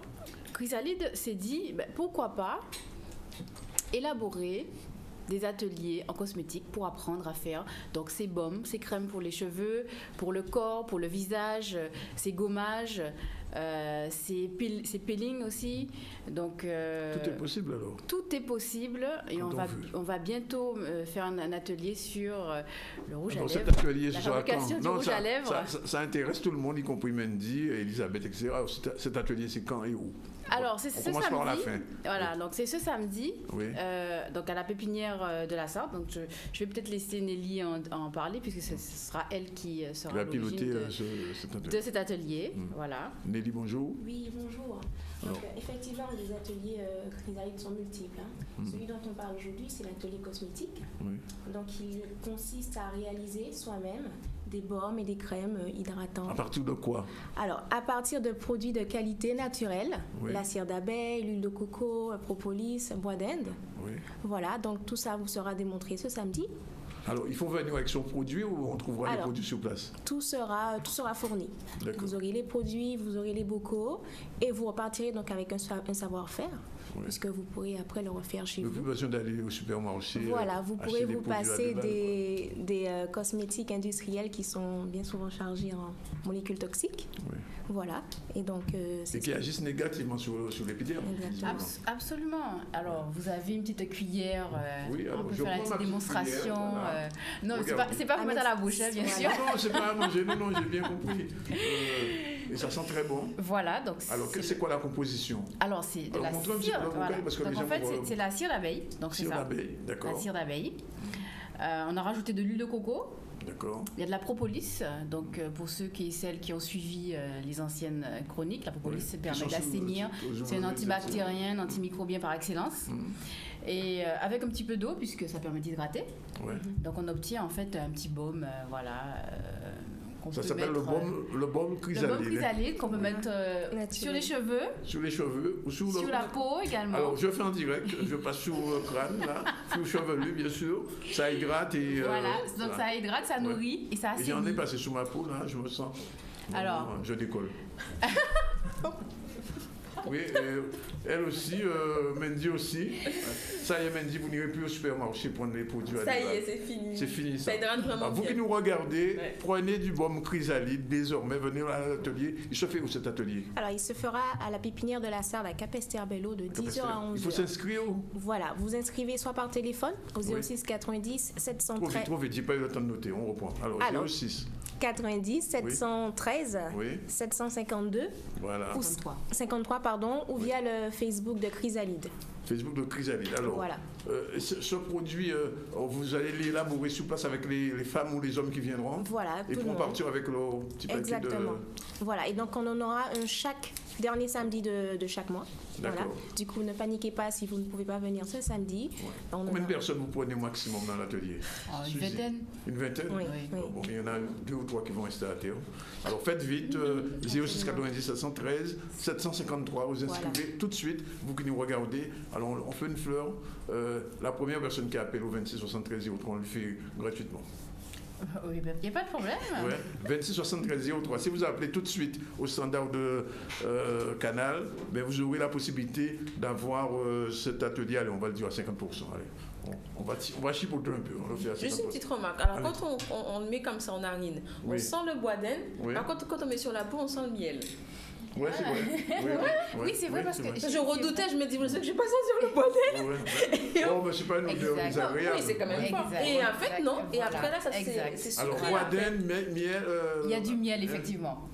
[SPEAKER 13] Chrysalide s'est dit, pourquoi pas élaborer des ateliers en cosmétique pour apprendre à faire donc ces baumes, ces crèmes pour les cheveux, pour le corps, pour le visage, ces gommages, ces peelings aussi. Donc
[SPEAKER 1] tout est possible alors.
[SPEAKER 13] Tout est possible et on va bientôt faire un atelier sur le rouge à lèvres.
[SPEAKER 1] Cet atelier,
[SPEAKER 13] la fabrication du rouge à lèvres.
[SPEAKER 1] Ça intéresse tout le monde, y compris Mendy, Elisabeth, etc. Alors, cet atelier, c'est quand et où?
[SPEAKER 13] Alors, c'est ce samedi.
[SPEAKER 1] Par la fin.
[SPEAKER 13] Voilà, donc c'est ce samedi,
[SPEAKER 1] oui.
[SPEAKER 13] Donc à la pépinière de la Sarthe. Donc je vais peut-être laisser Nelly en parler, puisque ce sera elle qui sera à l'origine de cet atelier. Voilà.
[SPEAKER 1] Nelly, bonjour.
[SPEAKER 14] Oui, bonjour. Donc, effectivement, les ateliers Chrysalide sont multiples. Celui dont on parle aujourd'hui, c'est l'atelier cosmétique. Oui. Donc, il consiste à réaliser soi-même des baumes et des crèmes hydratantes.
[SPEAKER 1] À partir de quoi?
[SPEAKER 14] Alors, à partir de produits de qualité naturelle, la cire d'abeille, l'huile de coco, propolis, bois d'Inde. Oui. Voilà, donc tout ça vous sera démontré ce samedi.
[SPEAKER 1] Alors, il faut venir avec son produit ou on trouvera les produits sur place?
[SPEAKER 14] Tout sera fourni. Vous aurez les produits, vous aurez les bocaux et vous repartirez donc avec un savoir-faire. puisque vous pourrez après le refaire chez vous.
[SPEAKER 1] Plus besoin d'aller au supermarché.
[SPEAKER 14] Voilà, vous pourrez vous passer des cosmétiques industriels qui sont bien souvent chargés en molécules toxiques. Oui. Voilà, et donc...
[SPEAKER 1] et qui agissent négativement sur l'épiderme.
[SPEAKER 13] Absolument. Alors, vous avez une petite cuillère, on peut faire la petite démonstration. Voilà. Non, c'est pas pour mettre à la bouche, bien sûr.
[SPEAKER 1] Non, c'est pas à manger, non, j'ai bien compris. Et ça sent très bon.
[SPEAKER 13] Voilà, donc...
[SPEAKER 1] Alors, c'est quoi la composition?
[SPEAKER 13] Alors, c'est de la cire. Voilà. Donc, en fait, c'est la cire d'abeille. Donc, c'est ça.
[SPEAKER 1] Cire d'abeille, d'accord.
[SPEAKER 13] La cire d'abeille. On a rajouté de l'huile de coco.
[SPEAKER 1] D'accord.
[SPEAKER 13] Il y a de la propolis, donc pour ceux et celles qui ont suivi les anciennes chroniques, la propolis permet d'assainir, c'est un antibactérien, un antimicrobien par excellence. Et avec un petit peu d'eau, puisque ça permet d'hydrater. Donc on obtient en fait un petit baume,
[SPEAKER 1] ça s'appelle le baume chrysalide.
[SPEAKER 13] Le baume chrysalide qu'on peut mettre sur les cheveux.
[SPEAKER 1] Sur les cheveux ou
[SPEAKER 13] sur la peau également.
[SPEAKER 1] Alors je fais en direct, je passe sur le crâne, là, sur le chevelu bien sûr. Ça hydrate et...
[SPEAKER 13] voilà, donc ça hydrate, ça nourrit et ça assainit.
[SPEAKER 1] J'en ai passé sur ma peau, là, je me sens...
[SPEAKER 13] Alors...
[SPEAKER 1] je décolle. Oui, elle aussi, Mendy aussi. Ça y est, Mendy, vous n'irez plus au supermarché prendre les produits.
[SPEAKER 2] Ça y est, c'est fini.
[SPEAKER 1] C'est fini ça.
[SPEAKER 2] Ça hydrate vraiment
[SPEAKER 1] vous qui nous regardez, prenez du baume chrysalide désormais. Venez à l'atelier. Il se fait où cet atelier?
[SPEAKER 14] Alors, il se fera à la pépinière de la Sarde à Capesterre-Bello de 10h à 11h.
[SPEAKER 1] Il faut s'inscrire où?
[SPEAKER 14] Voilà, vous inscrivez soit par téléphone au 06 90 713.
[SPEAKER 1] Trop vite, j'ai pas eu le temps de noter. On reprend. Alors 06
[SPEAKER 14] 90 713 752.
[SPEAKER 1] Voilà.
[SPEAKER 14] 53, pardon, ou via le Facebook de Chrysalide.
[SPEAKER 1] Facebook de Chrysalide. Alors,
[SPEAKER 14] voilà.
[SPEAKER 1] Ce produit, vous allez l'élaborer sur place avec les femmes ou les hommes qui viendront.
[SPEAKER 14] Voilà.
[SPEAKER 1] Et pour partir avec le petit paquet.
[SPEAKER 14] Exactement. Voilà. Et donc, on en aura un chaque dernier samedi de chaque mois. Voilà. Du coup, ne paniquez pas si vous ne pouvez pas venir ce samedi.
[SPEAKER 1] Ouais. Combien de personnes vous prenez au maximum dans l'atelier?
[SPEAKER 13] Une vingtaine.
[SPEAKER 1] Une vingtaine?
[SPEAKER 14] Oui.
[SPEAKER 1] Bon, il y en a 2 ou 3 qui vont rester à terre. Alors faites vite, 06 90 713 753, vous inscrivez tout de suite, vous qui nous regardez. Alors on fait une fleur. La première personne qui appelle au 26 73 03, on le fait gratuitement.
[SPEAKER 13] Oui, il n'y a pas de problème.
[SPEAKER 1] Ouais. 26 73 03. Si vous appelez tout de suite au standard de Canal, vous aurez la possibilité d'avoir cet atelier. Allez, on va le dire à 50%. Allez. On va chipoter un peu. On le fait à 50%.
[SPEAKER 2] Juste une petite remarque. Alors, quand on le met comme ça en narine, on sent le bois d'aine. Par contre, quand on met sur la peau, on sent le miel.
[SPEAKER 1] Ouais, c'est vrai.
[SPEAKER 13] Oui, c'est vrai parce que
[SPEAKER 2] je redoutais, je me dis, vous savez que je n'ai pas senti le bois d'aine.
[SPEAKER 1] Non, mais c'est pas une odeur désagréable.
[SPEAKER 2] Oui, c'est quand même fort. Et en fait, non. Et après, là, ça c'est sucré.
[SPEAKER 1] Alors, bois d'aine, miel.
[SPEAKER 13] Il y a du miel, effectivement.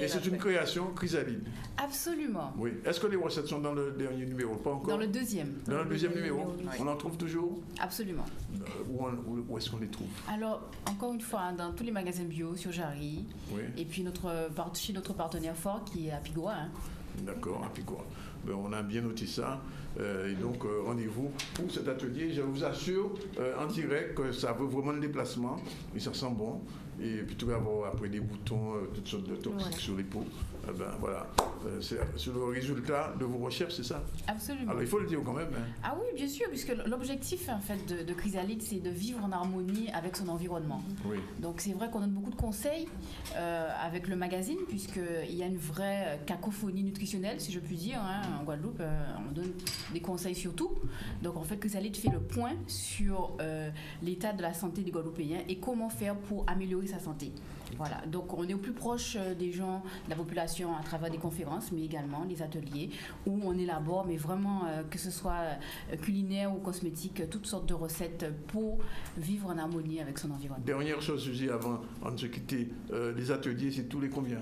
[SPEAKER 1] Et c'est une création chrysalide.
[SPEAKER 13] Absolument.
[SPEAKER 1] Oui. Est-ce que les recettes sont dans le dernier numéro? Pas encore.
[SPEAKER 13] Dans le deuxième.
[SPEAKER 1] Dans le deuxième numéro. On en trouve toujours?
[SPEAKER 13] Absolument.
[SPEAKER 1] Où est-ce qu'on les trouve?
[SPEAKER 13] Alors, encore une fois, dans tous les magasins bio, sur Jarry. Et puis chez notre partenaire fort qui est à Pigoua.
[SPEAKER 1] D'accord, à Pigoua. On a bien noté ça. Et donc, rendez-vous pour cet atelier. Je vous assure, en direct, que ça vaut vraiment le déplacement. Et ça sent bon. Et plutôt qu'avoir après des boutons, toutes sortes de toxiques sur les peaux. Voilà. C'est le résultat de vos recherches, c'est ça?
[SPEAKER 13] Absolument.
[SPEAKER 1] Alors, il faut le dire quand même.
[SPEAKER 13] Ah oui, bien sûr, puisque l'objectif en fait, de Chrysalide, c'est de vivre en harmonie avec son environnement.
[SPEAKER 1] Oui.
[SPEAKER 13] Donc, c'est vrai qu'on donne beaucoup de conseils avec le magazine, puisqu'il y a une vraie cacophonie nutritionnelle, si je puis dire. En Guadeloupe, on donne des conseils sur tout. Donc, en fait, Chrysalide fait le point sur l'état de la santé des Guadeloupéens et comment faire pour améliorer sa santé. Voilà, donc on est au plus proche des gens, de la population à travers des conférences, mais également des ateliers où on élabore, mais vraiment que ce soit culinaire ou cosmétique, toutes sortes de recettes pour vivre en harmonie avec son environnement.
[SPEAKER 1] Dernière chose, Suzy, avant de se quitter, les ateliers, c'est tous les combien?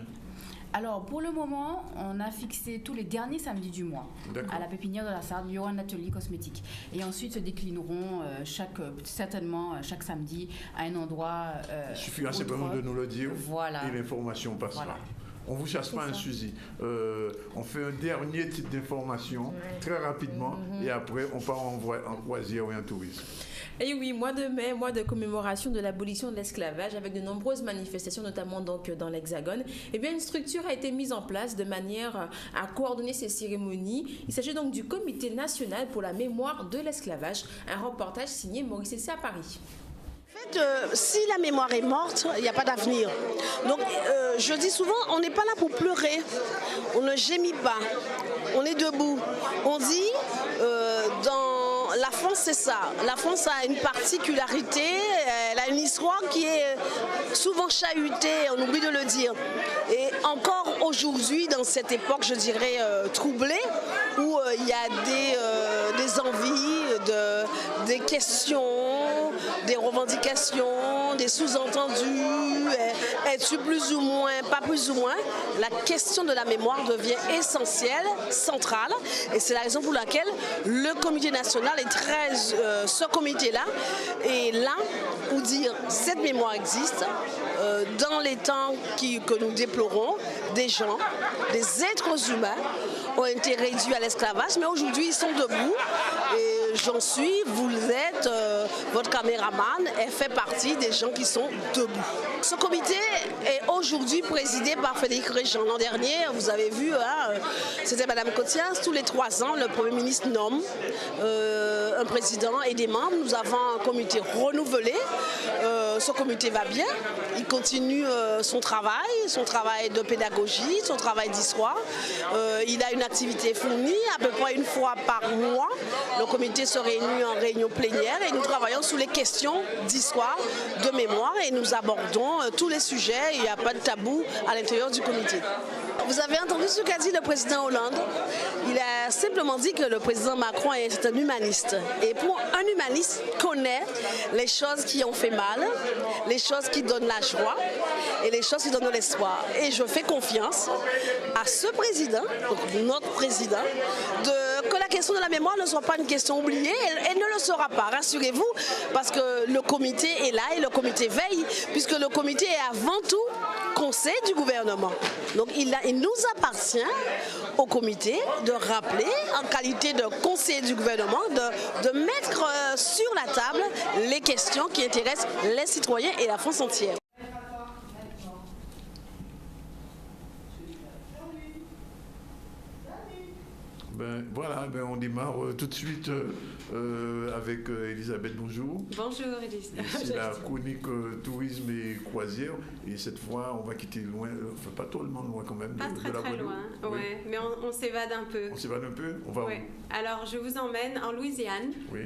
[SPEAKER 13] Alors, pour le moment, on a fixé tous les derniers samedis du mois à la pépinière de la Sarde. Il y aura un atelier cosmétique. Et ensuite, se déclineront certainement chaque samedi à un endroit.
[SPEAKER 1] Il suffira simplement de nous le dire et l'information passera. Voilà. On ne vous chasse pas un Suzy. On fait un dernier type d'information très rapidement et après, on part en croisière ou en tourisme.
[SPEAKER 2] Et oui, mois de mai, mois de commémoration de l'abolition de l'esclavage avec de nombreuses manifestations, notamment donc dans l'Hexagone. Eh bien, une structure a été mise en place de manière à coordonner ces cérémonies. Il s'agit donc du Comité national pour la mémoire de l'esclavage. Un reportage signé Maurice Essé à Paris.
[SPEAKER 15] En fait, si la mémoire est morte, il n'y a pas d'avenir. Donc, je dis souvent, on n'est pas là pour pleurer. On ne gémit pas. on est debout. On dit, dans la France, c'est ça. La France a une particularité, elle a une histoire qui est souvent chahutée, on oublie de le dire. Et encore aujourd'hui, dans cette époque, je dirais, troublée, où il y a des envies, des questions, des revendications, des sous-entendus, es-tu plus ou moins, pas plus ou moins, la question de la mémoire devient essentielle, centrale, et c'est la raison pour laquelle le comité national ce comité-là est là pour dire cette mémoire existe. Dans les temps que nous déplorons, des gens, des êtres humains ont été réduits à l'esclavage, mais aujourd'hui ils sont debout. Et j'en suis, vous êtes, votre caméraman, elle fait partie des gens qui sont debout. Ce comité est aujourd'hui présidé par Frédéric Régent. L'an dernier, vous avez vu, c'était Madame Cotias, tous les 3 ans, le Premier ministre nomme un président et des membres. Nous avons un comité renouvelé. Ce comité va bien. Il continue son travail de pédagogie, son travail d'histoire. Il a une activité fournie à peu près une fois par mois. Le comité se réunit en réunion plénière et nous travaillons sur les questions d'histoire, de mémoire et nous abordons tous les sujets. Il n'y a pas de tabou à l'intérieur du comité. Vous avez entendu ce qu'a dit le président Hollande. Il a simplement dit que le président Macron est un humaniste. Et pour un humaniste, connaît les choses qui ont fait mal, les choses qui donnent la joie et les choses qui donnent l'espoir. Et je fais confiance à ce président, donc notre président, que la question de la mémoire ne soit pas une question oubliée. Elle ne le sera pas, rassurez-vous, parce que le comité est là et le comité veille, puisque le comité est avant tout conseil du gouvernement. Donc il nous appartient au comité de rappeler, en qualité de conseiller du gouvernement, de mettre sur la table les questions qui intéressent les citoyens et la France entière.
[SPEAKER 1] Voilà, on démarre tout de suite avec Elisabeth. Bonjour.
[SPEAKER 16] Bonjour Elisabeth.
[SPEAKER 1] C'est la chronique tourisme et croisière. Et cette fois, on va quitter loin, enfin pas tellement loin quand même.
[SPEAKER 16] Pas très, très loin, oui. Ouais, mais on s'évade un peu.
[SPEAKER 1] On s'évade un peu. On va où?
[SPEAKER 16] Alors, je vous emmène en Louisiane.
[SPEAKER 1] Oui.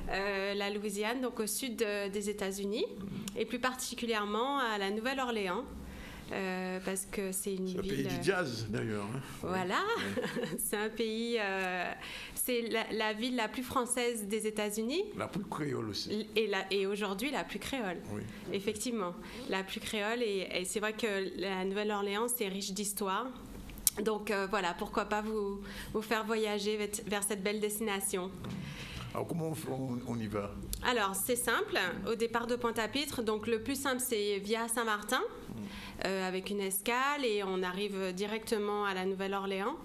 [SPEAKER 16] La Louisiane, donc au sud des États-Unis, et plus particulièrement à la Nouvelle-Orléans. Parce que c'est une ville...
[SPEAKER 1] C'est un pays du jazz, d'ailleurs. Hein.
[SPEAKER 16] Voilà, c'est un pays... c'est la ville la plus française des États-Unis.
[SPEAKER 1] La plus créole aussi.
[SPEAKER 16] Et aujourd'hui, la plus créole.
[SPEAKER 1] Oui.
[SPEAKER 16] Effectivement, la plus créole. Et c'est vrai que la Nouvelle-Orléans, c'est riche d'histoire. Donc voilà, pourquoi pas vous faire voyager vers cette belle destination.
[SPEAKER 1] Alors, comment on y va?
[SPEAKER 16] Alors, c'est simple. Au départ de Pointe-à-Pitre, donc le plus simple, c'est via Saint-Martin, avec une escale, et on arrive directement à la Nouvelle-Orléans.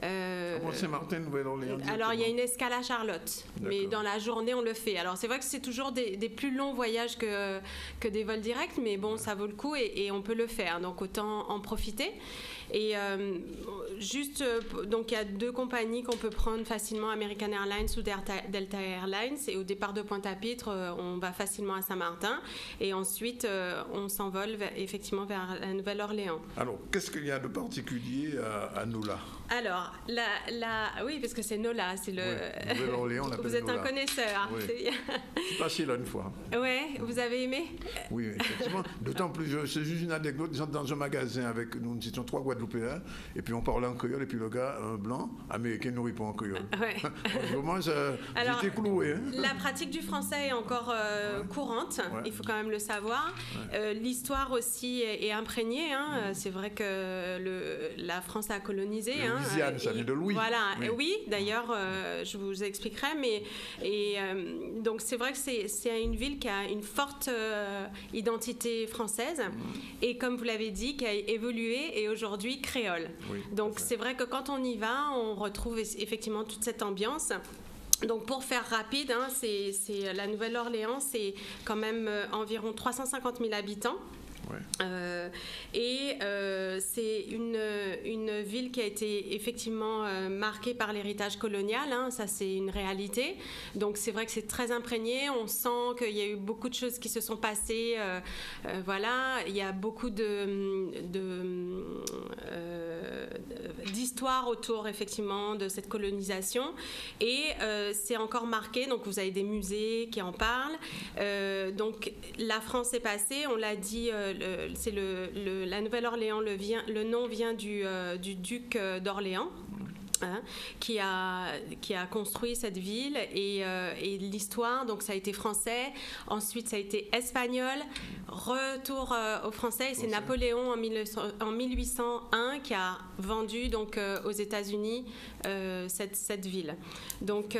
[SPEAKER 1] Saint-Martin, Nouvelle-Orléans.
[SPEAKER 16] Alors, il y a une escale à Charlotte, mais dans la journée, on le fait. Alors, c'est vrai que c'est toujours des plus longs voyages que des vols directs, mais bon, ça vaut le coup et on peut le faire. Donc, autant en profiter. Et donc il y a 2 compagnies qu'on peut prendre facilement, American Airlines ou Delta Airlines. Et au départ de Pointe-à-Pitre, on va facilement à Saint-Martin. Et ensuite, on s'envole effectivement vers la Nouvelle-Orléans.
[SPEAKER 1] Alors, qu'est-ce qu'il y a de particulier à Nola?
[SPEAKER 16] Alors, oui, parce que c'est Nola, c'est le...
[SPEAKER 1] Nouvelle-Orléans, on l'appelle
[SPEAKER 16] Vous êtes
[SPEAKER 1] Nola.
[SPEAKER 16] un connaisseur.
[SPEAKER 1] Oui. Je suis passé là une fois.
[SPEAKER 16] Oui, vous avez aimé?
[SPEAKER 1] Oui, effectivement. D'autant plus, c'est juste une anecdote. Dans un magasin avec nous étions 3 Guadeloupéens, et puis on parlait en créole, et puis le gars, un blanc, américain, nous répond en créole.
[SPEAKER 16] Ouais.
[SPEAKER 1] Vraiment, j'étais cloué. Hein.
[SPEAKER 16] La pratique du français est encore courante, il faut quand même le savoir. Ouais. L'histoire aussi est imprégnée. Hein. C'est vrai que la France a colonisé.
[SPEAKER 1] Louisiane, ça vient de Louis.
[SPEAKER 16] Voilà, oui, d'ailleurs, je vous expliquerai. Donc c'est vrai que c'est une ville qui a une forte identité française, et comme vous l'avez dit, qui a évolué et aujourd'hui créole. Oui, donc c'est vrai que quand on y va, on retrouve effectivement toute cette ambiance. Donc pour faire rapide, c'est la Nouvelle-Orléans, c'est quand même environ 350 000 habitants. C'est une ville qui a été effectivement marquée par l'héritage colonial, hein, ça c'est une réalité. Donc c'est vrai que c'est très imprégné, on sent qu'il y a eu beaucoup de choses qui se sont passées, voilà, il y a beaucoup d'histoires autour effectivement de cette colonisation et c'est encore marqué, donc vous avez des musées qui en parlent. Donc la France est passée, on l'a dit, c'est la Nouvelle-Orléans, le nom vient du duc d'Orléans. Hein, qui a construit cette ville et l'histoire, donc ça a été français, ensuite ça a été espagnol, retour au français, et c'est Napoléon en 1801 qui a vendu donc aux États-Unis cette ville. Donc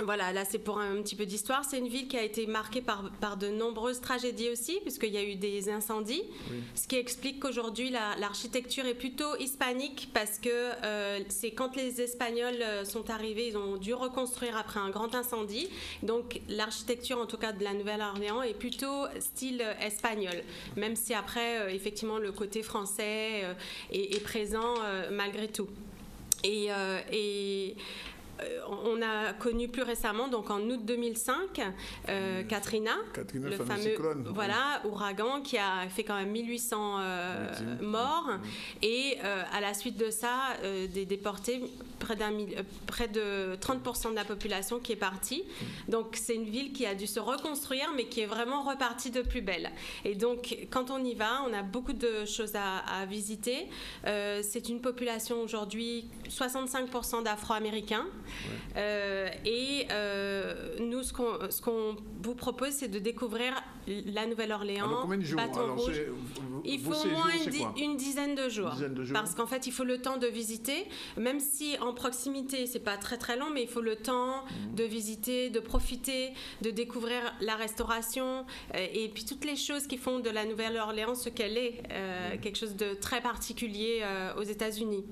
[SPEAKER 16] voilà, là c'est pour un petit peu d'histoire. C'est une ville qui a été marquée par de nombreuses tragédies aussi, puisqu'il y a eu des incendies, ce qui explique qu'aujourd'hui l'architecture est plutôt hispanique, parce que c'est quand les Espagnols sont arrivés, ils ont dû reconstruire après un grand incendie. Donc l'architecture, en tout cas de la Nouvelle-Orléans, est plutôt style espagnol, même si après, effectivement, le côté français est présent malgré tout. On a connu plus récemment, donc en août 2005, Katrina, le fameux cyclone, ouragan qui a fait quand même 1800 morts et à la suite de ça, des déportés, près de 30% de la population qui est partie. Donc c'est une ville qui a dû se reconstruire, mais qui est vraiment repartie de plus belle. Et donc quand on y va, on a beaucoup de choses à visiter. C'est une population aujourd'hui 65% d'Afro-Américains. Nous, ce qu'on vous propose, c'est de découvrir la Nouvelle-Orléans, Bâton Rouge. Il faut au moins une dizaine de jours, parce qu'en fait, il faut le temps de visiter, même si en proximité, c'est pas très très long, mais il faut le temps de visiter, de profiter, de découvrir la restauration et puis toutes les choses qui font de la Nouvelle-Orléans ce qu'elle est, quelque chose de très particulier aux États-Unis.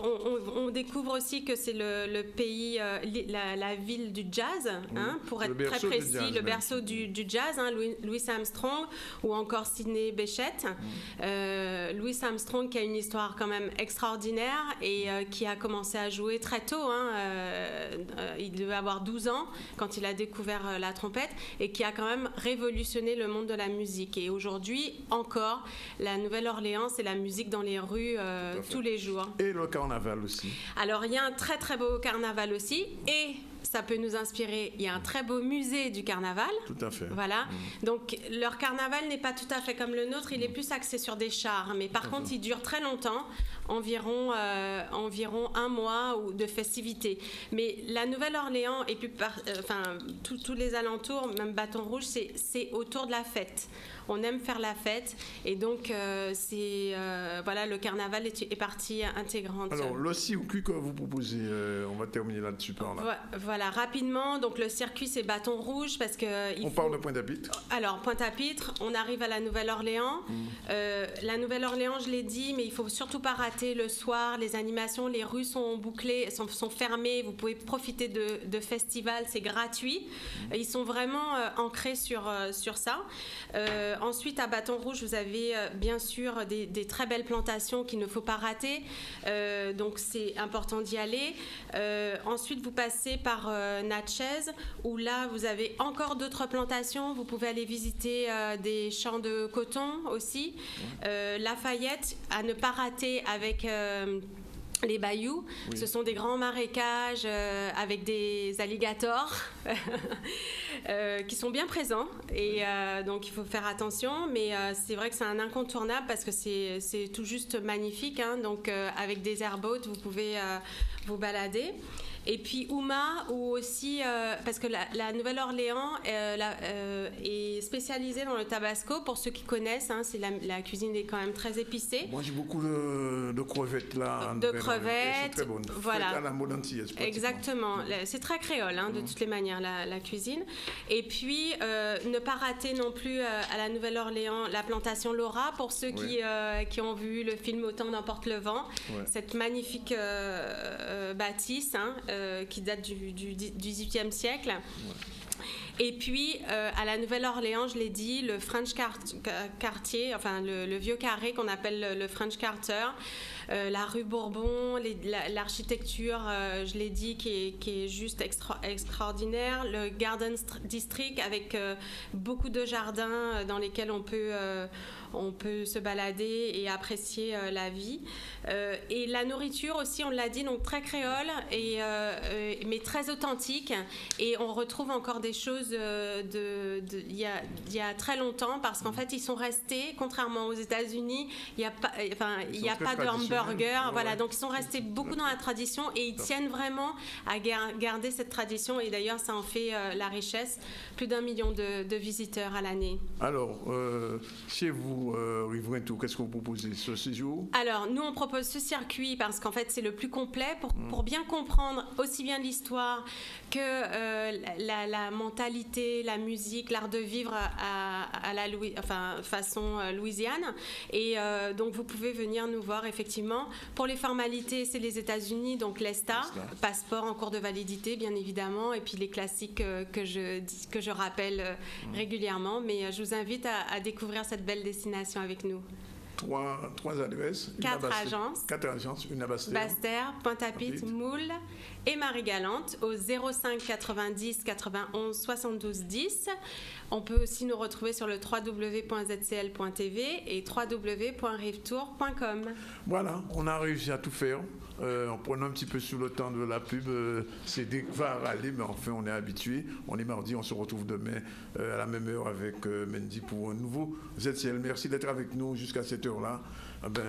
[SPEAKER 16] On découvre aussi que c'est le pays, la ville du jazz, hein, pour être très précis, le berceau du jazz, hein, Louis Armstrong ou encore Sidney Bechet. Louis Armstrong qui a une histoire quand même extraordinaire et qui a commencé à jouer très tôt, hein, il devait avoir 12 ans quand il a découvert la trompette et qui a quand même révolutionné le monde de la musique. Et aujourd'hui encore, la Nouvelle-Orléans, c'est la musique dans les rues tous les jours.
[SPEAKER 1] Et le carnaval aussi.
[SPEAKER 16] Alors il y a un très très beau carnaval aussi et ça peut nous inspirer. Il y a un très beau musée du carnaval.
[SPEAKER 1] Tout à fait.
[SPEAKER 16] Voilà. Donc leur carnaval n'est pas tout à fait comme le nôtre, il est plus axé sur des chars, mais par contre il dure très longtemps, environ un mois de festivités. Mais la Nouvelle-Orléans et tous les alentours, même Bâton Rouge, c'est autour de la fête. On aime faire la fête et donc le carnaval est partie intégrante.
[SPEAKER 1] Alors le circuit que vous proposez, on va terminer là-dessus par là.
[SPEAKER 16] Voilà, rapidement, donc le circuit c'est Bâton Rouge parce que
[SPEAKER 1] on parle de Pointe-à-Pitre.
[SPEAKER 16] Alors Pointe-à-Pitre, on arrive à la Nouvelle-Orléans. La Nouvelle-Orléans, je l'ai dit, mais il faut surtout pas rater le soir, les animations, les rues sont bouclées, sont fermées, vous pouvez profiter de festivals, c'est gratuit. Ils sont vraiment ancrés sur ça. Ensuite, à Bâton Rouge, vous avez bien sûr des très belles plantations qu'il ne faut pas rater. Donc, c'est important d'y aller. Ensuite, vous passez par Natchez, où là, vous avez encore d'autres plantations. Vous pouvez aller visiter des champs de coton aussi. Lafayette, à ne pas rater avec... les bayous, ce sont des grands marécages avec des alligators qui sont bien présents et donc il faut faire attention, mais c'est vrai que c'est un incontournable parce que c'est tout juste magnifique, hein, donc avec des airboats vous pouvez vous balader. Et puis Houma, ou aussi, parce que la Nouvelle-Orléans est spécialisée dans le tabasco, pour ceux qui connaissent, hein, la cuisine est quand même très épicée.
[SPEAKER 1] Moi j'ai beaucoup de crevettes là.
[SPEAKER 16] De crevettes,
[SPEAKER 1] elles sont très bonnes.
[SPEAKER 16] voilà.
[SPEAKER 1] À la mode antillaise.
[SPEAKER 16] Exactement, c'est très créole, hein, de toutes les manières, la cuisine. Et puis, ne pas rater non plus à la Nouvelle-Orléans la plantation Laura, pour ceux qui ont vu le film Autant d'emporte le vent, cette magnifique bâtisse, hein, qui date du XVIIIe siècle. Et puis, à la Nouvelle-Orléans, je l'ai dit, le French Quartier, enfin le vieux carré qu'on appelle le French Quarter, la rue Bourbon, l'architecture, je l'ai dit, qui est juste extraordinaire, le Garden District avec beaucoup de jardins dans lesquels on peut se balader et apprécier la vie. Et la nourriture aussi, on l'a dit, donc très créole, mais très authentique. Et on retrouve encore des choses il y a très longtemps, parce qu'en fait, ils sont restés, contrairement aux États-Unis, il n'y a pas de hamburger. Voilà, donc ils sont restés beaucoup dans la tradition et ils tiennent vraiment à garder cette tradition. Et d'ailleurs, ça en fait la richesse. Plus d'1 million de visiteurs à l'année.
[SPEAKER 1] Alors, chez vous, Riverains Tour, qu'est-ce que vous proposez ce séjour?
[SPEAKER 16] Alors, nous, on propose ce circuit parce qu'en fait, c'est le plus complet pour bien comprendre aussi bien l'histoire que la mentalité, la musique, l'art de vivre à la façon louisiane. Et donc, vous pouvez venir nous voir, effectivement. Pour les formalités, c'est les États-Unis, donc l'ESTA, passeport en cours de validité, bien évidemment, et puis les classiques que je rappelle régulièrement. Mais je vous invite à découvrir cette belle destination avec nous.
[SPEAKER 1] 3 adresses.
[SPEAKER 16] 4 agences.
[SPEAKER 1] 4 agences, une à Basse-Terre.
[SPEAKER 16] Basse-Terre, Pointe-à-Pitre, Moule et Marie-Galante au 05 90 91 72 10. On peut aussi nous retrouver sur le www.zcl.tv et www.rivetour.com.
[SPEAKER 1] Voilà, on a réussi à tout faire. En prenant un petit peu sous le temps de la pub, c'est va râler, mais enfin on est habitué. On est mardi, on se retrouve demain à la même heure avec Mendy pour un nouveau ZCL. Merci d'être avec nous jusqu'à cette heure-là.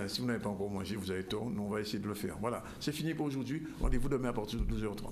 [SPEAKER 1] Si vous n'avez pas encore mangé, vous avez tort. Nous, on va essayer de le faire. Voilà, c'est fini pour aujourd'hui. Rendez-vous demain à partir de 12h30.